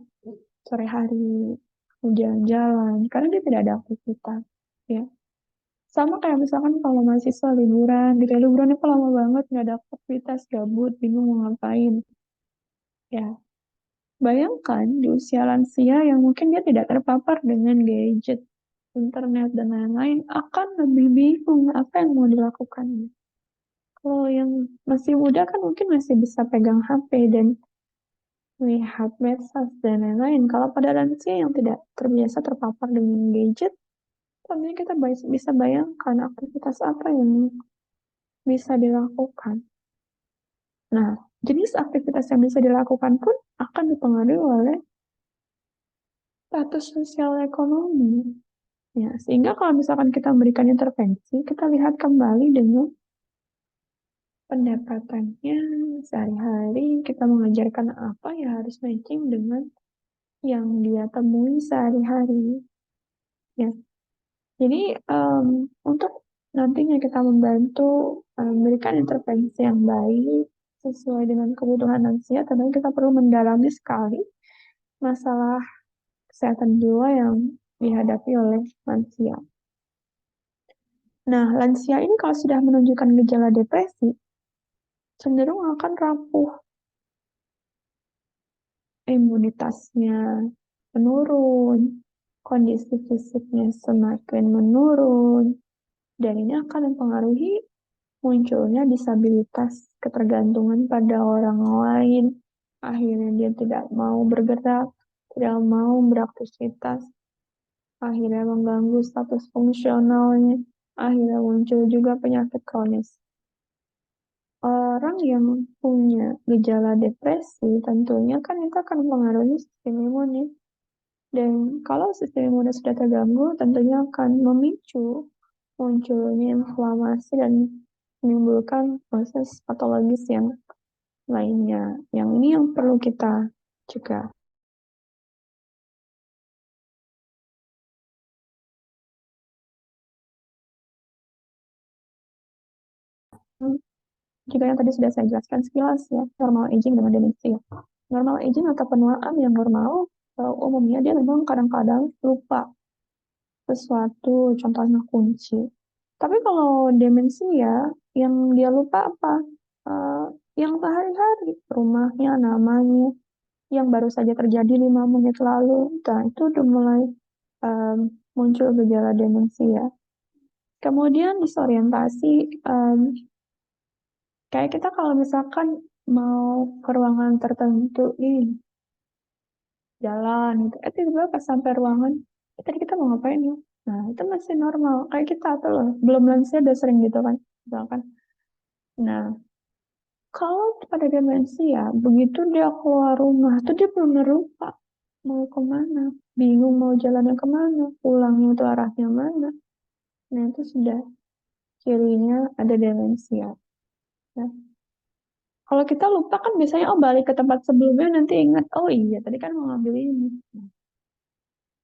sore hari, jalan-jalan, karena dia tidak ada aktivitas. Ya. Sama kayak misalkan kalau mahasiswa liburan, gitu ya, liburan itu lama banget, nggak ada aktivitas, gabut, bingung mau ngapain. Ya, bayangkan di usia lansia yang mungkin dia tidak terpapar dengan gadget, internet, dan lain-lain, akan lebih bingung apa yang mau dilakukan. Kalau yang masih muda kan mungkin masih bisa pegang HP dan lihat medsos dan lain-lain. Kalau pada lansia yang tidak terbiasa terpapar dengan gadget, tentunya kita bisa bayangkan aktivitas apa yang bisa dilakukan. Nah, jenis aktivitas yang bisa dilakukan pun akan dipengaruhi oleh status sosial ekonomi. Ya, sehingga kalau misalkan kita memberikan intervensi, kita lihat kembali dengan pendapatannya sehari-hari, kita mengajarkan apa ya harus matching dengan yang dia temui sehari-hari. Ya, jadi untuk nantinya kita membantu memberikan intervensi yang baik sesuai dengan kebutuhan lansia, tentunya kita perlu mendalami sekali masalah kesehatan jiwa yang dihadapi oleh lansia. Nah, lansia ini kalau sudah menunjukkan gejala depresi, cenderung akan rapuh, imunitasnya menurun, kondisi fisiknya semakin menurun, dan ini akan mempengaruhi munculnya disabilitas, ketergantungan pada orang lain, akhirnya dia tidak mau bergerak, tidak mau beraktivitas, akhirnya mengganggu status fungsionalnya, akhirnya muncul juga penyakit kronis. Orang yang punya gejala depresi tentunya kan itu akan mempengaruhi sistem imun ya. Dan kalau sistem imunnya sudah terganggu, tentunya akan memicu munculnya inflamasi dan menimbulkan proses patologis yang lainnya. Yang ini yang perlu kita cegah. Juga yang tadi sudah saya jelaskan sekilas ya, normal aging dengan demensia. Normal aging atau penuaan yang normal, umumnya dia memang kadang-kadang lupa sesuatu, contohnya kunci. Tapi kalau demensia, yang dia lupa apa? Eh, yang sehari-hari, rumahnya, namanya, yang baru saja terjadi 5 menit lalu. Nah, itu udah mulai muncul gejala demensia. Kemudian disorientasi, kayak kita kalau misalkan mau ke ruangan tertentu nih, jalan gitu, tiba-tiba pas sampai ruangan, tadi kita mau ngapain ya? Nah, itu masih normal. Kayak kita tuh loh, belum lansia udah sering gitu kan, misalkan. Nah, kalau pada demensia, begitu dia keluar rumah, tuh dia benar lupa mau kemana, bingung mau jalannya kemana, pulangnya itu arahnya mana. Nah, itu sudah cirinya ada demensia. Nah, kalau kita lupa kan biasanya, oh balik ke tempat sebelumnya nanti ingat, oh iya tadi kan mau ngambil ini. Nah,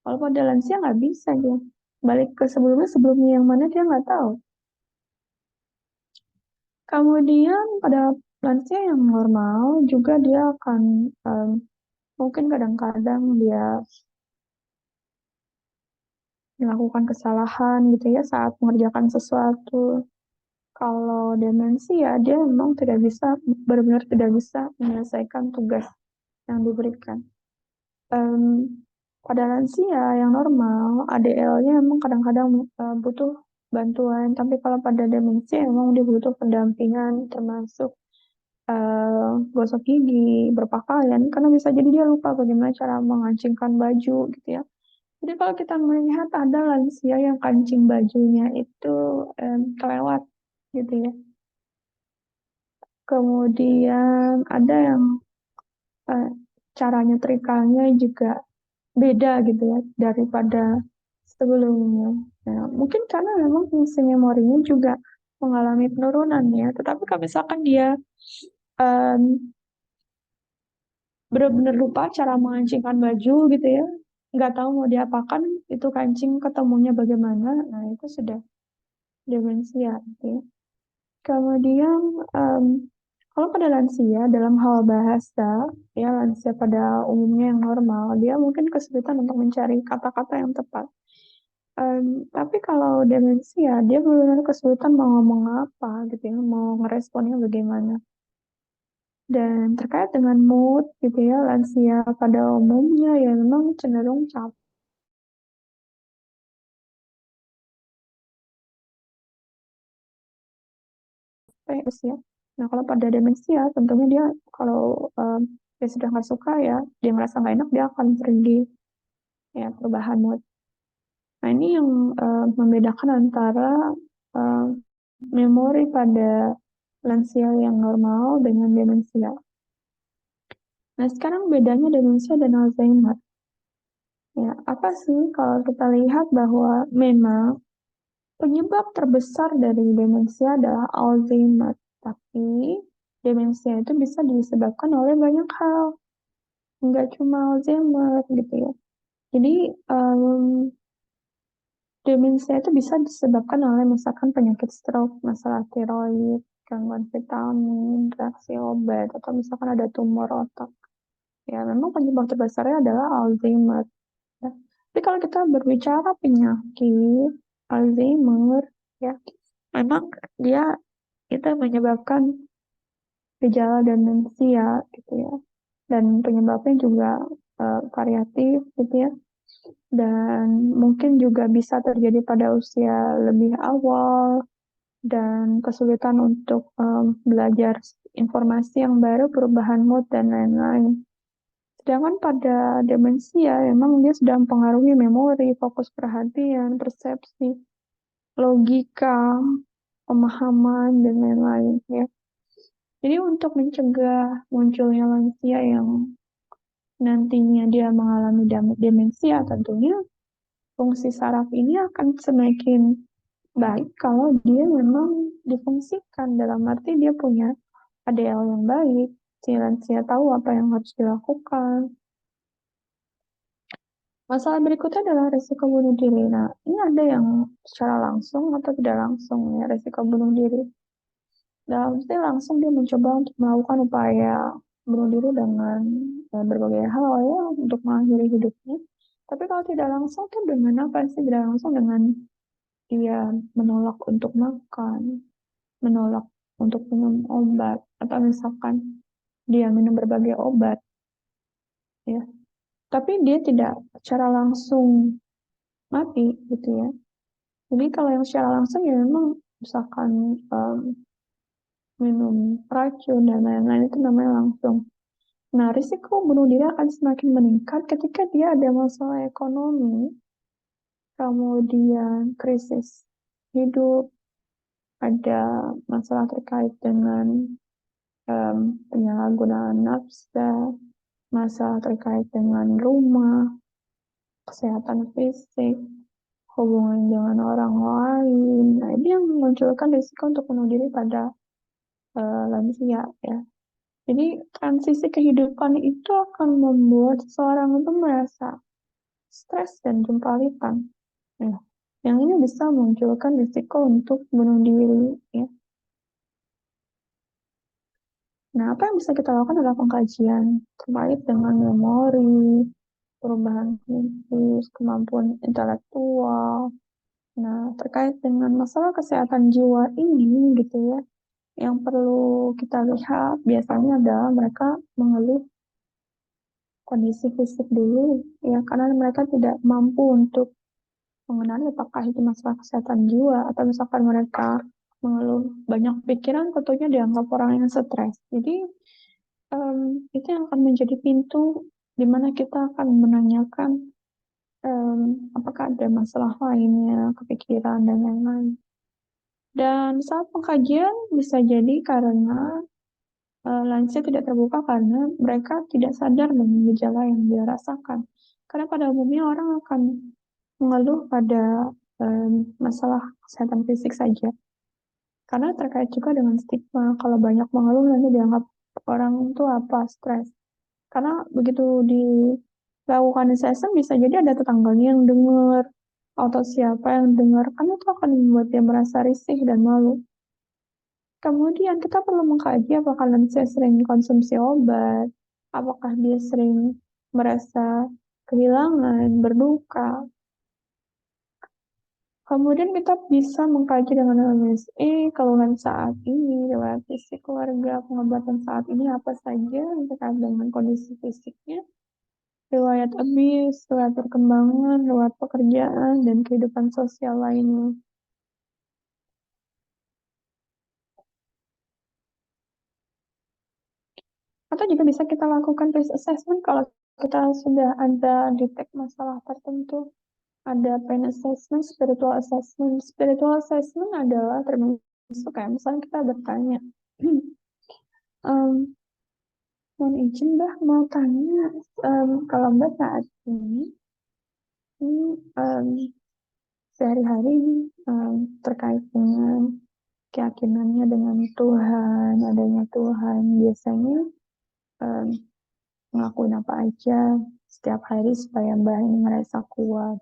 kalau pada lansia nggak bisa dia. Balik ke sebelumnya yang mana dia nggak tahu. Kemudian pada lansia yang normal juga dia akan mungkin kadang-kadang dia melakukan kesalahan gitu ya saat mengerjakan sesuatu. Kalau demensia dia memang tidak bisa, benar-benar tidak bisa menyelesaikan tugas yang diberikan. Pada lansia yang normal, ADL-nya memang kadang-kadang butuh bantuan, tapi kalau pada demensia memang dia butuh pendampingan, termasuk gosok gigi, berpakaian, karena bisa jadi dia lupa bagaimana cara mengancingkan baju gitu ya. Jadi kalau kita melihat ada lansia yang kancing bajunya itu kelewat gitu ya. Kemudian ada yang eh, cara nyetrikalnya juga beda gitu ya daripada sebelumnya. Nah, mungkin karena memang fungsi memorinya juga mengalami penurunan ya. Tetapi kalau misalkan dia um, benar-benar lupa cara mengancingkan baju gitu ya, nggak tahu mau diapakan, itu kancing ketemunya bagaimana, nah itu sudah demensia gitu ya. Kemudian um, kalau pada lansia dalam hal bahasa, ya lansia pada umumnya yang normal, dia mungkin kesulitan untuk mencari kata-kata yang tepat. Tapi kalau demensia, dia benar-benar kesulitan mau ngomong apa gitu ya, mau ngeresponnya bagaimana. Dan terkait dengan mood gitu ya, lansia pada umumnya ya memang cenderung capek ya. Nah kalau pada demensia, tentunya dia kalau dia sudah nggak suka ya, dia merasa nggak enak, dia akan pergi ya perubahan mood. Nah ini yang membedakan antara uh, memori pada lansia yang normal dengan demensia. Nah, sekarang bedanya demensia dan Alzheimer. Ya, apa sih kalau kita lihat bahwa memang penyebab terbesar dari demensia adalah Alzheimer. Tapi demensia itu bisa disebabkan oleh banyak hal, nggak cuma Alzheimer gitu ya. Jadi demensia itu bisa disebabkan oleh misalkan penyakit stroke, masalah tiroid, gangguan vitamin, reaksi obat, atau misalkan ada tumor otak. Ya, memang penyebab terbesarnya adalah Alzheimer. Ya. Tapi kalau kita berbicara penyakit Alzheimer, ya, memang dia itu menyebabkan gejala demensia gitu ya. Dan penyebabnya juga variatif gitu ya. Dan mungkin juga bisa terjadi pada usia lebih awal dan kesulitan untuk belajar informasi yang baru, perubahan mood dan lain-lain. Sedangkan pada demensia, memang dia sudah mempengaruhi memori, fokus perhatian, persepsi, logika, pemahaman, dan lain-lain ya. Jadi untuk mencegah munculnya lansia yang nantinya dia mengalami demensia, tentunya fungsi saraf ini akan semakin baik kalau dia memang difungsikan, dalam arti dia punya ADL yang baik, si lansia tahu apa yang harus dilakukan. Masalah berikutnya adalah risiko bunuh diri. Nah, ini ada yang secara langsung atau tidak langsung ya, risiko bunuh diri. dalam arti langsung dia mencoba untuk melakukan upaya bunuh diri dengan berbagai hal ya untuk mengakhiri hidupnya. Tapi kalau tidak langsung kan dengan apa sih? Tidak langsung dengan dia menolak untuk makan, menolak untuk minum obat, atau misalkan dia minum berbagai obat, ya. Tapi dia tidak secara langsung mati, gitu ya. Jadi kalau yang secara langsung ya memang misalkan minum racun dan lain-lain itu namanya langsung. Nah, risiko bunuh diri akan semakin meningkat ketika dia ada masalah ekonomi, kemudian krisis hidup, ada masalah terkait dengan penyalahgunaan nafsa, masalah terkait dengan rumah, kesehatan fisik, hubungan dengan orang lain. Nah, ini yang memunculkan risiko untuk bunuh diri pada lansia ya. Jadi transisi kehidupan itu akan membuat seseorang itu merasa stres dan jumpalitan. Ya. Yang ini bisa memunculkan risiko untuk bunuh diri. Ya. Nah, apa yang bisa kita lakukan adalah pengkajian terkait dengan memori, perubahan psikis, kemampuan intelektual. Nah, terkait dengan masalah kesehatan jiwa ini gitu ya, yang perlu kita lihat biasanya adalah mereka mengeluh kondisi fisik dulu ya karena mereka tidak mampu untuk mengenali apakah itu masalah kesehatan jiwa atau misalkan mereka mengeluh banyak pikiran tentunya dianggap orang yang stres. Jadi itu yang akan menjadi pintu di mana kita akan menanyakan apakah ada masalah lainnya, kepikiran dan lain-lain. Dan saat pengkajian bisa jadi karena lansia tidak terbuka karena mereka tidak sadar dengan gejala yang dia rasakan. Karena pada umumnya orang akan mengeluh pada masalah kesehatan fisik saja. Karena terkait juga dengan stigma, kalau banyak mengeluh nanti dianggap orang itu apa, stres. Karena begitu dilakukan assessment bisa jadi ada tetangganya yang dengar, atau siapa yang dengar, kan itu akan membuat dia merasa risih dan malu. Kemudian kita perlu mengkaji apakah lansia sering konsumsi obat, apakah dia sering merasa kehilangan, berduka. Kemudian kita bisa mengkaji dengan LMSA keluhan saat ini, riwayat fisik keluarga, pengobatan saat ini apa saja yang terkait dengan kondisi fisiknya, riwayat abuse, riwayat perkembangan, riwayat pekerjaan, dan kehidupan sosial lainnya. Atau juga bisa kita lakukan risk assessment kalau kita sudah ada detect masalah tertentu. Ada pain assessment, spiritual assessment. Spiritual assessment adalah termasuk kayak misalnya kita bertanya, mohon izin Mbak mau tanya, kalau Mbak saat ini sehari-hari terkait dengan keyakinannya dengan Tuhan, adanya Tuhan, biasanya ngelakuin apa aja setiap hari supaya Mbak ini merasa kuat.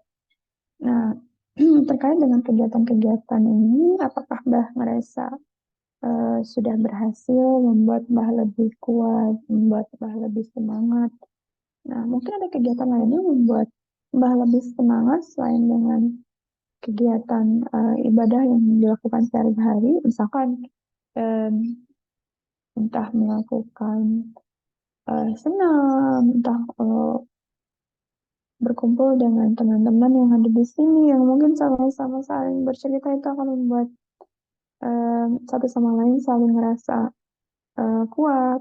Nah, terkait dengan kegiatan-kegiatan ini, apakah Mbah merasa sudah berhasil membuat Mbah lebih kuat, membuat Mbah lebih semangat? Nah, mungkin ada kegiatan lainnya membuat Mbah lebih semangat selain dengan kegiatan ibadah yang dilakukan sehari-hari, misalkan entah melakukan senam, entah berkumpul dengan teman-teman yang ada di sini yang mungkin sama-sama saling bercerita itu akan membuat satu sama lain saling ngerasa kuat.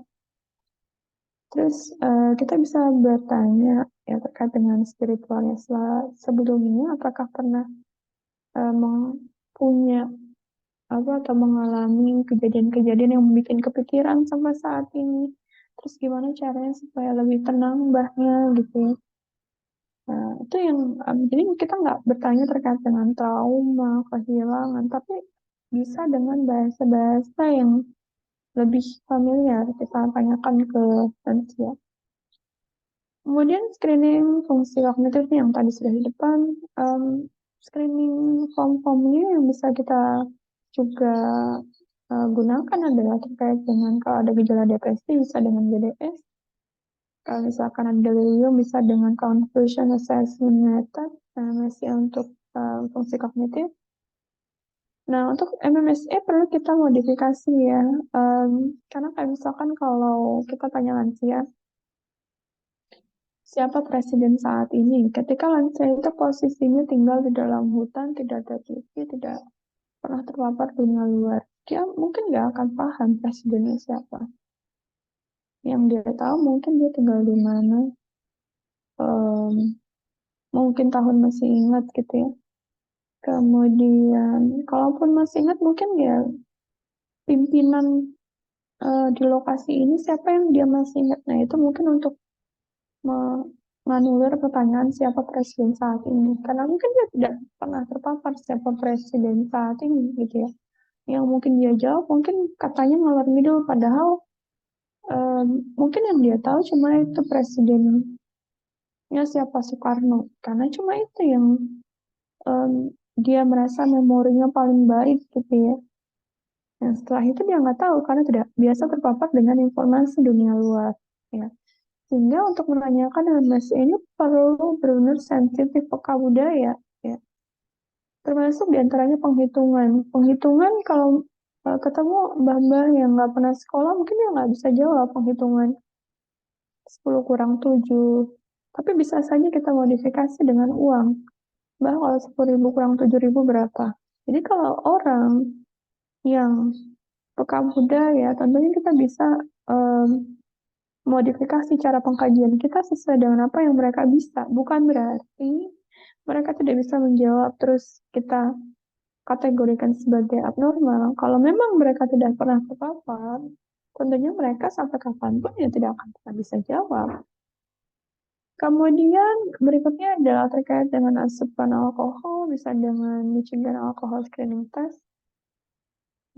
Terus kita bisa bertanya ya terkait dengan spiritualnya sebelumnya, apakah pernah punya apa atau mengalami kejadian-kejadian yang bikin kepikiran sampai saat ini. Terus gimana caranya supaya lebih tenang mbahnya gitu ya. Nah, itu yang jadi kita nggak bertanya terkait dengan trauma, kehilangan, tapi bisa dengan bahasa-bahasa yang lebih familiar kita tanyakan ke lansia. Kemudian screening fungsi kognitif yang tadi sudah di depan, screening form-formnya yang bisa kita juga gunakan adalah terkait dengan kalau ada gejala depresi bisa dengan GDS, kalau misalkan ada delirium bisa dengan confusion assessment method, masih untuk fungsi kognitif. Nah, untuk MMSE perlu kita modifikasi ya, karena kayak misalkan kalau kita tanya lansia, siapa presiden saat ini? Ketika lansia itu posisinya tinggal di dalam hutan, tidak ada TV, tidak pernah terpapar dunia luar, dia mungkin nggak akan paham presidennya siapa. Yang dia tahu mungkin dia tinggal di mana, em, mungkin tahun masih ingat gitu ya. Kemudian, kalaupun masih ingat mungkin ya pimpinan di lokasi ini siapa yang dia masih ingat. Nah, itu mungkin untuk menganulir pertanyaan siapa presiden saat ini. Karena mungkin dia tidak pernah terpapar siapa presiden saat ini gitu ya. Yang mungkin dia jawab, mungkin katanya ngalor ngidul, padahal mungkin yang dia tahu cuma itu presidennya siapa Soekarno. Karena cuma itu yang em, dia merasa memorinya paling baik gitu ya. Nah, setelah itu dia nggak tahu karena tidak biasa terpapar dengan informasi dunia luar. Ya. Sehingga untuk menanyakan MMS ini perlu benar-benar sensitif peka budaya. Ya. Termasuk diantaranya penghitungan. Penghitungan kalau ketemu mbah-mbah yang nggak pernah sekolah, mungkin dia nggak bisa jawab penghitungan 10 kurang 7. Tapi bisa saja kita modifikasi dengan uang. Mbah, kalau 10.000 kurang 7.000 berapa? Jadi kalau orang yang peka budaya, tentunya kita bisa um, modifikasi cara pengkajian kita sesuai dengan apa yang mereka bisa. Bukan berarti mereka tidak bisa menjawab terus kita kategorikan sebagai abnormal. Kalau memang mereka tidak pernah terpapar, tentunya mereka sampai kapanpun ya tidak akan pernah bisa jawab. Kemudian berikutnya adalah terkait dengan asupan alkohol, bisa dengan Michigan Alcohol Screening Test.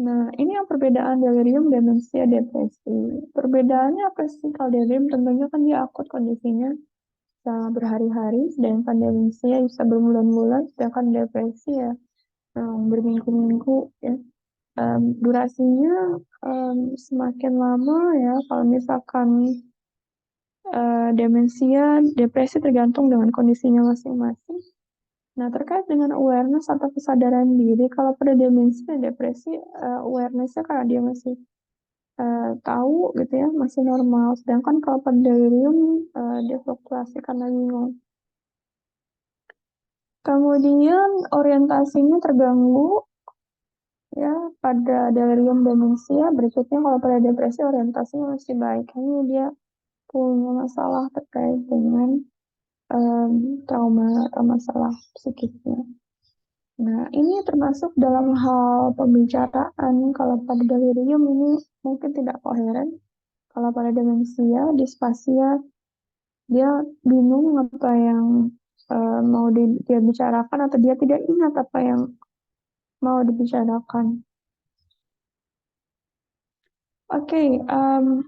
Nah, ini yang perbedaan delirium, demensia, depresi. Perbedaannya apa sih? Kalau delirium tentunya kan dia akut kondisinya bisa berhari-hari, sedangkan demensia bisa berbulan-bulan, sedangkan depresi ya berminggu-minggu ya. Durasinya semakin lama ya, kalau misalkan demensia, depresi tergantung dengan kondisinya masing-masing. Nah, terkait dengan awareness atau kesadaran diri, kalau pada demensi dan depresi, awareness-nya karena dia masih tahu gitu ya, masih normal. Sedangkan kalau pada delirium, dia fluktuasi karena bingung. Kemudian orientasinya terganggu ya pada delirium demensia. Berikutnya kalau pada depresi orientasinya masih baik. Hanya dia punya masalah terkait dengan trauma atau masalah psikisnya. Nah, ini termasuk dalam hal pembicaraan. Kalau pada delirium ini mungkin tidak koheren. Kalau pada demensia, disfasia, dia bingung apa yang mau dia bicarakan atau dia tidak ingat apa yang mau dibicarakan. Oke,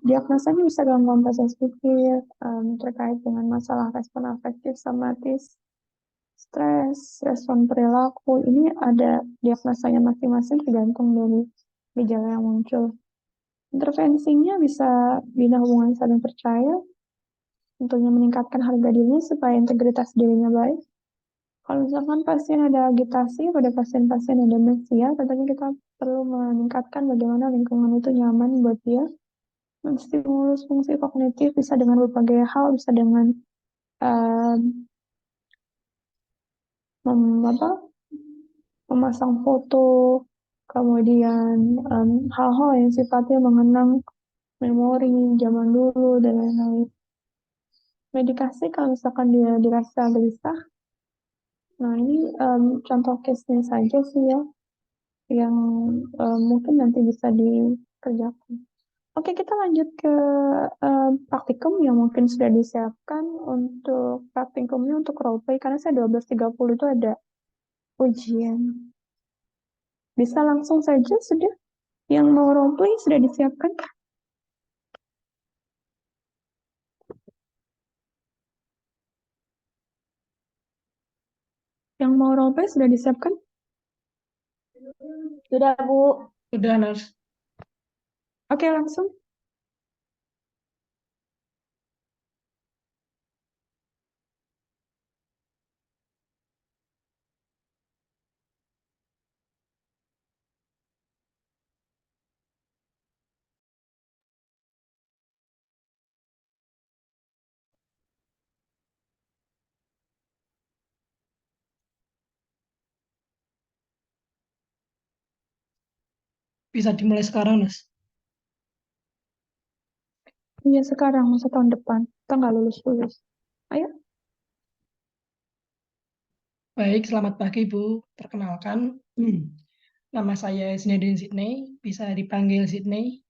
diagnosanya bisa gangguan proses pikir terkait dengan masalah respon afektif, somatis, stres, respon perilaku. Ini ada diagnosanya masing-masing tergantung dari gejala yang muncul. Intervensinya bisa bina hubungan saling percaya, tentunya meningkatkan harga dirinya supaya integritas dirinya baik. Kalau misalkan pasien ada agitasi pada pasien-pasien yang demensia, tentunya kita perlu meningkatkan bagaimana lingkungan itu nyaman buat dia. Menstimulus fungsi kognitif bisa dengan berbagai hal, bisa dengan um, apa, memasang foto, kemudian hal-hal yang sifatnya mengenang memori zaman dulu dan lain-lain. Medikasi kalau misalkan dia dirasa gelisah, nah ini contoh case-nya saja sih ya, yang mungkin nanti bisa dikerjakan. Oke, kita lanjut ke praktikum yang mungkin sudah disiapkan. Untuk praktikumnya untuk roleplay, karena saya 12.30 itu ada ujian. Bisa langsung saja sudah. Yang mau roleplay sudah disiapkan. Yang mau roleplay sudah disiapkan. Sudah, Bu. Sudah, Nurse. Oke, langsung. Bisa dimulai sekarang, Nas. Iya, sekarang, masa tahun depan. Kita nggak lulus-lulus. Ayo. Baik, selamat pagi, Bu. Perkenalkan, nama saya Zinedine Sydney, bisa dipanggil Sydney.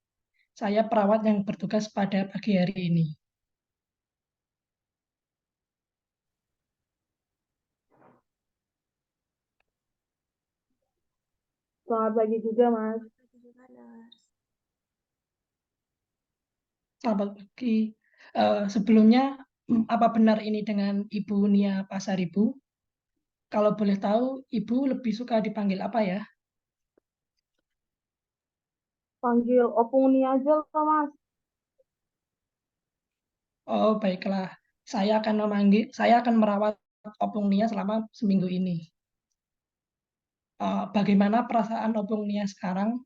Saya perawat yang bertugas pada pagi hari ini. Selamat pagi juga, Mas. Selamat pagi. Sebelumnya, apa benar ini dengan Ibu Nia Pasaribu? Kalau boleh tahu, Ibu lebih suka dipanggil apa ya? Panggil Opung Nia aja lah, Mas. Oh, baiklah. Saya akan merawat Opung Nia selama seminggu ini. Bagaimana perasaan Opung Nia sekarang?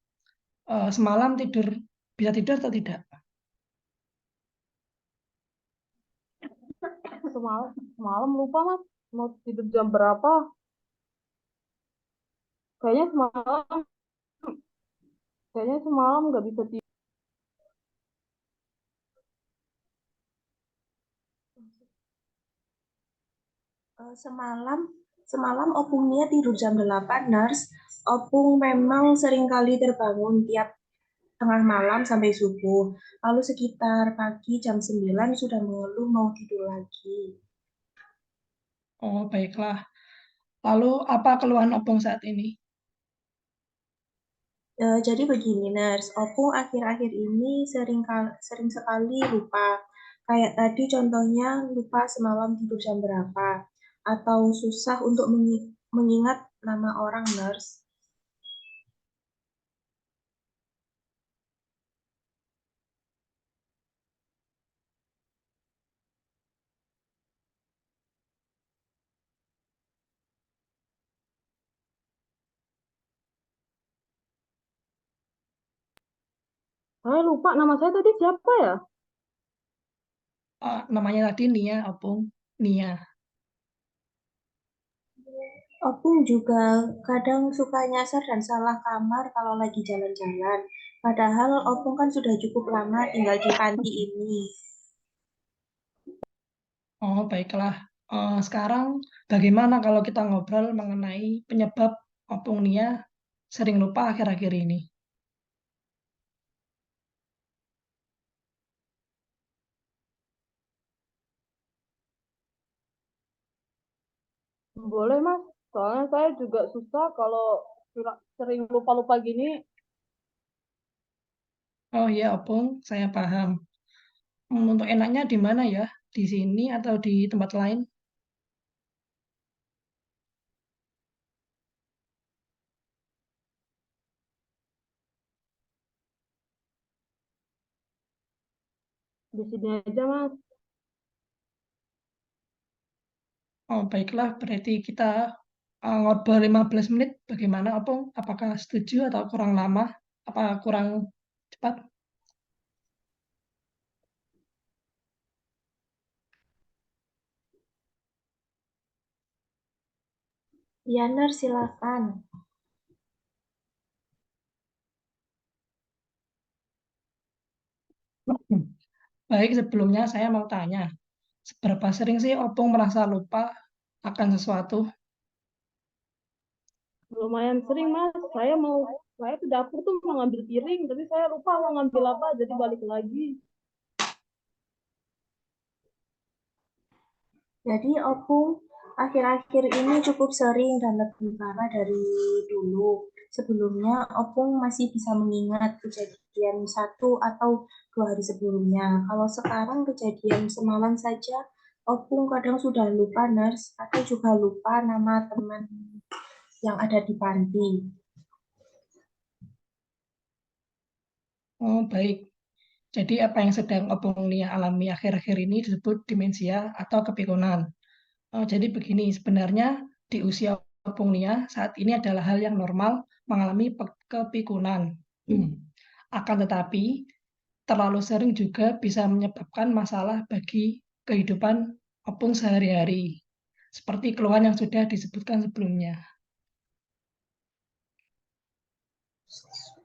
Semalam bisa tidur atau tidak? Semalam lupa, Mas. Mau tidur jam berapa? Kayaknya semalam, kayaknya semalam nggak bisa tidur. Semalam semalam Opung Nia tidur jam 8, Nurse. Opung memang seringkali terbangun tiap tengah malam sampai subuh. Lalu sekitar pagi jam 9 sudah mengeluh mau tidur lagi. Oh, baiklah. Lalu, apa keluhan Opung saat ini? Jadi begini, Nurse. Opung akhir-akhir ini sering sekali lupa. Kayak tadi contohnya lupa semalam tidur jam berapa. Atau susah untuk mengingat nama orang, Nurse. Saya lupa nama saya tadi siapa ya? Namanya tadi Nia, Opung. Nia. Opung juga kadang suka nyasar dan salah kamar kalau lagi jalan-jalan. Padahal Opung kan sudah cukup lama tinggal di panti ini. Oh, baiklah. Sekarang, bagaimana kalau kita ngobrol mengenai penyebab Opung Nia sering lupa akhir-akhir ini? Boleh, Mas. Soalnya saya juga susah kalau sering lupa-lupa gini. Oh ya, Opung, saya paham. Untuk enaknya di mana ya? Di sini atau di tempat lain? Di sini aja, Mas. Oh, baiklah. Berarti kita ngobrol 15 menit. Bagaimana, Opung? Apakah setuju atau kurang lama? Apa kurang cepat? Yaner, silakan. Baik, sebelumnya saya mau tanya, seberapa sering sih Opung merasa lupa akan sesuatu? Lumayan sering, Mas. Saya ke dapur tuh mau ngambil piring, tapi saya lupa mau ngambil apa, jadi balik lagi. Jadi Opung akhir-akhir ini cukup sering dan lebih parah dari dulu. Sebelumnya Opung masih bisa mengingat kejadian 1 atau 2 hari sebelumnya. Kalau sekarang kejadian semalam saja, Opung kadang sudah lupa, Nurse, atau juga lupa nama teman yang ada di panti. Oh, baik. Jadi apa yang sedang Opung Nia alami akhir-akhir ini disebut demensia atau kepikunan. Jadi begini, sebenarnya di usia Opung Nia saat ini adalah hal yang normal mengalami kepikunan. Akan tetapi, terlalu sering juga bisa menyebabkan masalah bagi kehidupan Opung sehari-hari, seperti keluhan yang sudah disebutkan sebelumnya.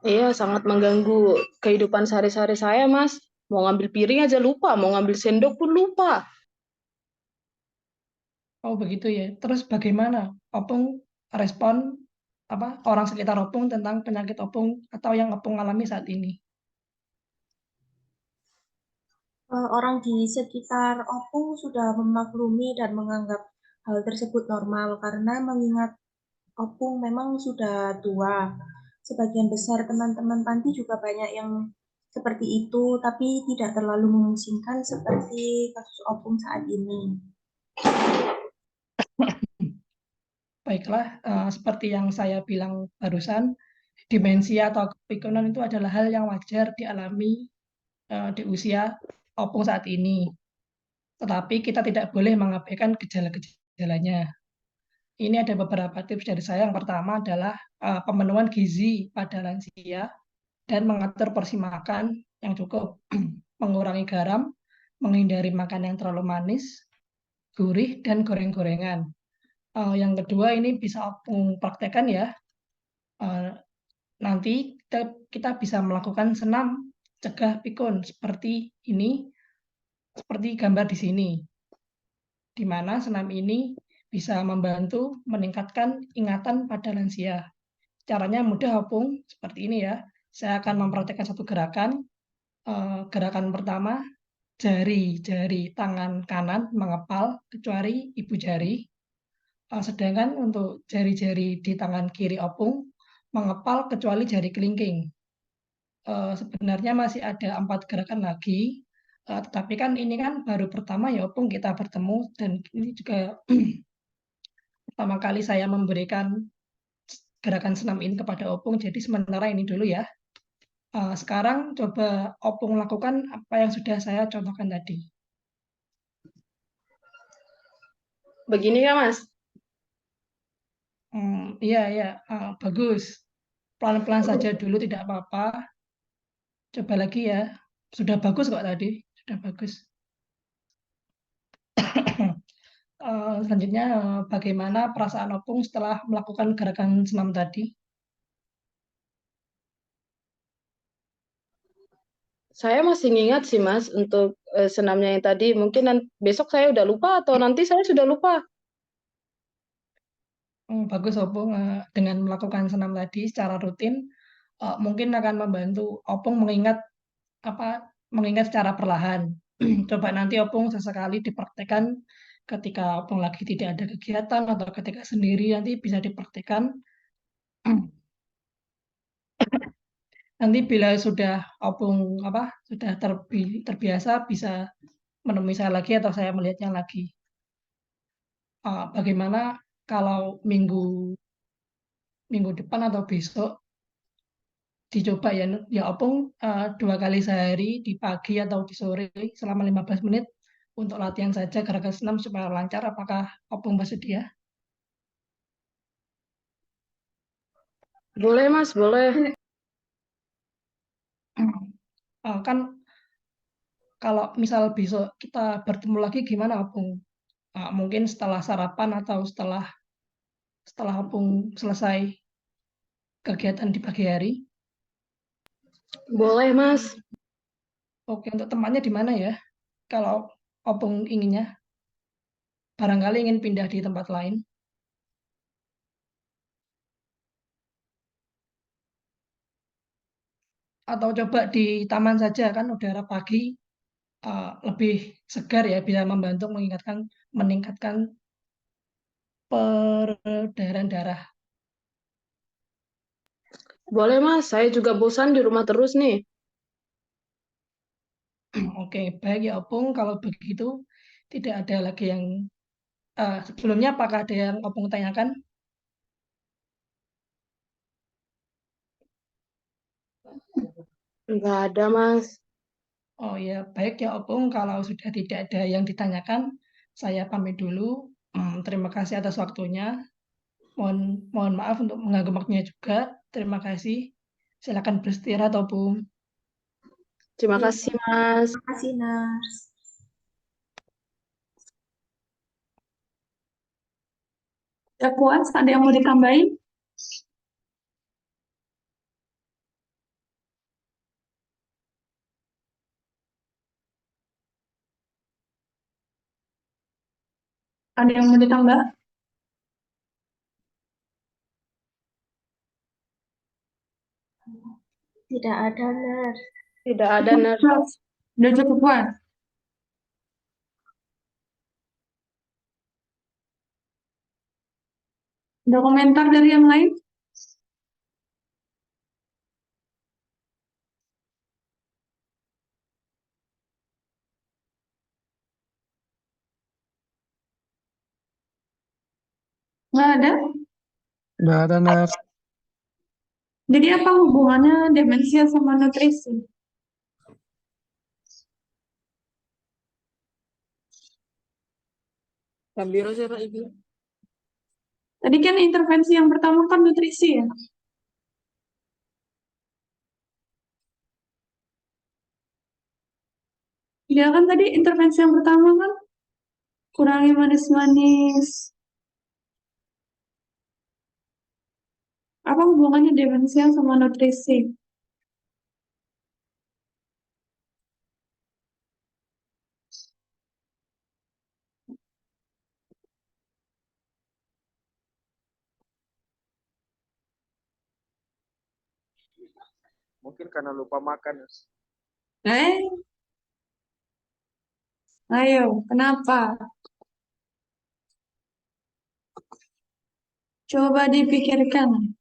Iya, sangat mengganggu kehidupan sehari-hari saya, Mas. Mau ngambil piring aja lupa, mau ngambil sendok pun lupa. Oh begitu ya. Terus bagaimana Opung respon orang sekitar Opung tentang penyakit Opung atau yang Opung alami saat ini? Orang di sekitar Opung sudah memaklumi dan menganggap hal tersebut normal karena mengingat Opung memang sudah tua. Sebagian besar teman-teman panti juga banyak yang seperti itu, tapi tidak terlalu memusingkan seperti kasus Opung saat ini. Baiklah, seperti yang saya bilang barusan, demensia atau kepikunan itu adalah hal yang wajar dialami di usia Opung saat ini. Tetapi kita tidak boleh mengabaikan gejala-gejalanya. Ini ada beberapa tips dari saya. Yang pertama adalah pemenuhan gizi pada lansia dan mengatur porsi makan yang cukup, mengurangi garam, menghindari makan yang terlalu manis, gurih, dan goreng-gorengan. Yang kedua ini bisa Opung praktekkan ya. Eh, Nanti kita bisa melakukan senam cegah pikun seperti ini, seperti gambar di sini, di mana senam ini bisa membantu meningkatkan ingatan pada lansia. Caranya mudah, Opung, seperti ini ya. Saya akan mempraktekkan satu gerakan. Gerakan pertama, jari-jari tangan kanan mengepal kecuali ibu jari. Sedangkan untuk jari-jari di tangan kiri Opung mengepal kecuali jari kelingking. Sebenarnya masih ada 4 gerakan lagi, tetapi kan ini kan baru pertama ya Opung kita bertemu, dan ini juga pertama kali saya memberikan gerakan senam ini kepada Opung, jadi sementara ini dulu ya. Sekarang coba Opung lakukan apa yang sudah saya contohkan tadi. Begini ya, Mas? Iya, iya, bagus. Pelan-pelan saja dulu, tidak apa-apa. Coba lagi ya. Sudah bagus kok tadi, sudah bagus. Selanjutnya, bagaimana perasaan Opung setelah melakukan gerakan senam tadi? Saya masih ingat sih, Mas, untuk senamnya yang tadi. Mungkin besok saya udah lupa atau nanti saya sudah lupa. Bagus Opung, dengan melakukan senam tadi secara rutin, mungkin akan membantu Opung mengingat secara perlahan. Coba nanti Opung sesekali dipraktekkan ketika Opung lagi tidak ada kegiatan atau ketika sendiri, nanti bisa dipraktekkan. Nanti bila sudah Opung sudah terbiasa, bisa menemui saya lagi atau saya melihatnya lagi. Bagaimana kalau minggu depan atau besok dicoba ya, ya Opung, 2 kali sehari di pagi atau di sore selama 15 menit untuk latihan saja gerakan senam supaya lancar. Apakah Opung bersedia? Boleh, Mas, boleh. Kan kalau misal besok kita bertemu lagi gimana Opung? Mungkin setelah sarapan atau setelah Opung selesai kegiatan di pagi hari. Boleh, Mas. Oke, untuk tempatnya di mana ya? Kalau Opung inginnya, barangkali ingin pindah di tempat lain. Atau coba di taman saja, kan udara pagi lebih segar ya, bisa membantu meningkatkan peredaran darah. Boleh, Mas. Saya juga bosan di rumah terus nih. Oke, baik ya Opung. Kalau begitu tidak ada lagi yang sebelumnya, apakah ada yang Opung tanyakan? Enggak ada, Mas. Oh ya, baik ya Opung, kalau sudah tidak ada yang ditanyakan, saya pamit dulu. Terima kasih atas waktunya. Mohon maaf untuk mengganggu waktunya juga. Terima kasih. Silakan beristirahat, Opung. Terima Iya, kasih, Mas. terima kasih, Nars. Ya puas, ada yang mau ditambahin? Ada yang mau ditambah? Tidak ada, Nars. Tidak ada, Nars. Puas. Udah cukup puas? Ada komentar dari yang lain? Nggak ada? Nggak ada, Nars. Jadi apa hubungannya demensia sama nutrisi? Gambiro siapa Ibu? Tadi kan intervensi yang pertama kan nutrisi ya? Ya kan tadi intervensi yang pertama kan kurangi manis-manis. Apa hubungannya demensia sama nutrisi? Mungkin karena lupa makan. Eh, ayo, kenapa? Coba dipikirkan.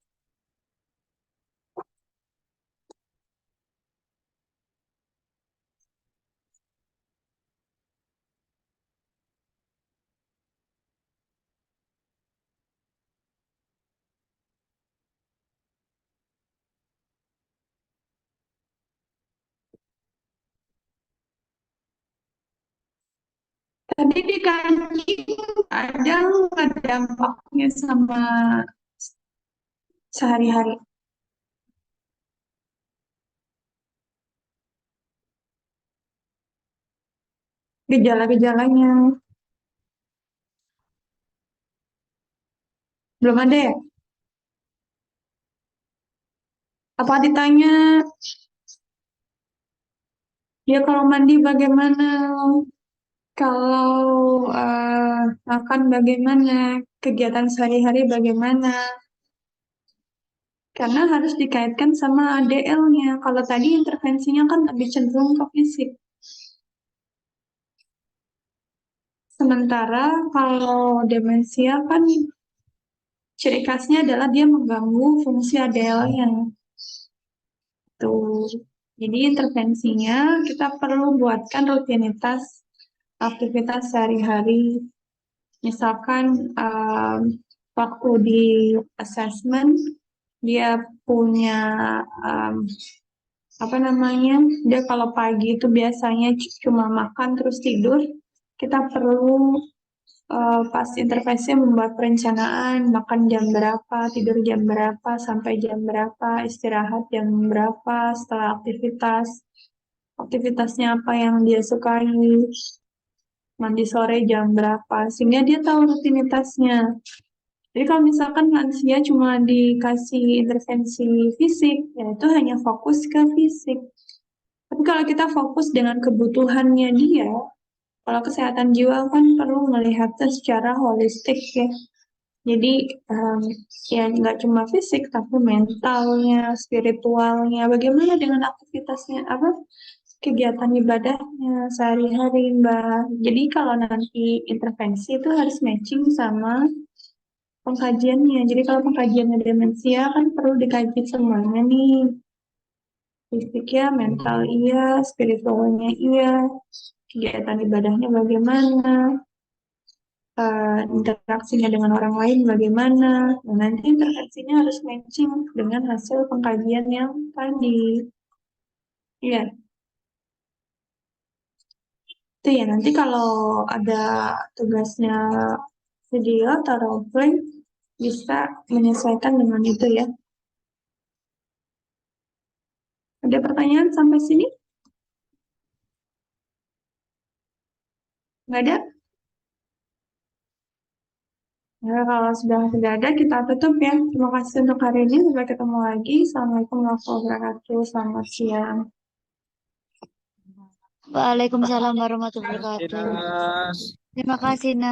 Tadi dikaji ada nggak dampaknya sama sehari-hari? Gejala-gejalanya. Belum ada ya? Apa ditanya dia kalau mandi bagaimana? Kalau makan bagaimana? Kegiatan sehari-hari bagaimana? Karena harus dikaitkan sama ADL-nya. Kalau tadi intervensinya kan lebih cenderung ke fisik. Sementara kalau demensia kan ciri khasnya adalah dia mengganggu fungsi ADL-nya. Tuh. Jadi intervensinya kita perlu buatkan rutinitas aktivitas sehari-hari. Misalkan waktu di assessment dia punya apa namanya? Dia kalau pagi itu biasanya cuma makan terus tidur. Kita perlu pas intervensi membuat perencanaan makan jam berapa, tidur jam berapa, sampai jam berapa, istirahat jam berapa setelah aktivitas, aktivitasnya apa yang dia sukai, mandi sore jam berapa, sehingga dia tahu rutinitasnya. Jadi kalau misalkan lansia cuma dikasih intervensi fisik, ya itu hanya fokus ke fisik. Tapi kalau kita fokus dengan kebutuhannya dia, kalau kesehatan jiwa kan perlu melihatnya secara holistik ya. Jadi ya nggak cuma fisik tapi mentalnya, spiritualnya, bagaimana dengan aktivitasnya, apa kegiatan ibadahnya sehari-hari Mbak. Jadi kalau nanti intervensi itu harus matching sama pengkajiannya. Jadi kalau pengkajiannya demensia kan perlu dikaji semuanya nih. Fisiknya, mental iya, spiritualnya iya, kegiatan ibadahnya bagaimana, interaksinya dengan orang lain bagaimana. Nah, nanti intervensinya harus matching dengan hasil pengkajian yang tadi. Iya, itu ya nanti kalau ada tugasnya video atau role play bisa menyesuaikan dengan itu ya. Ada pertanyaan sampai sini? Nggak ada? Ya, kalau sudah tidak ada, kita tutup ya. Terima kasih untuk hari ini. Sampai ketemu lagi. Assalamualaikum warahmatullahi wabarakatuh. Selamat siang. Waalaikumsalam warahmatullahi Terima kasih, wabarakatuh. Nas. Terima kasih, Nak.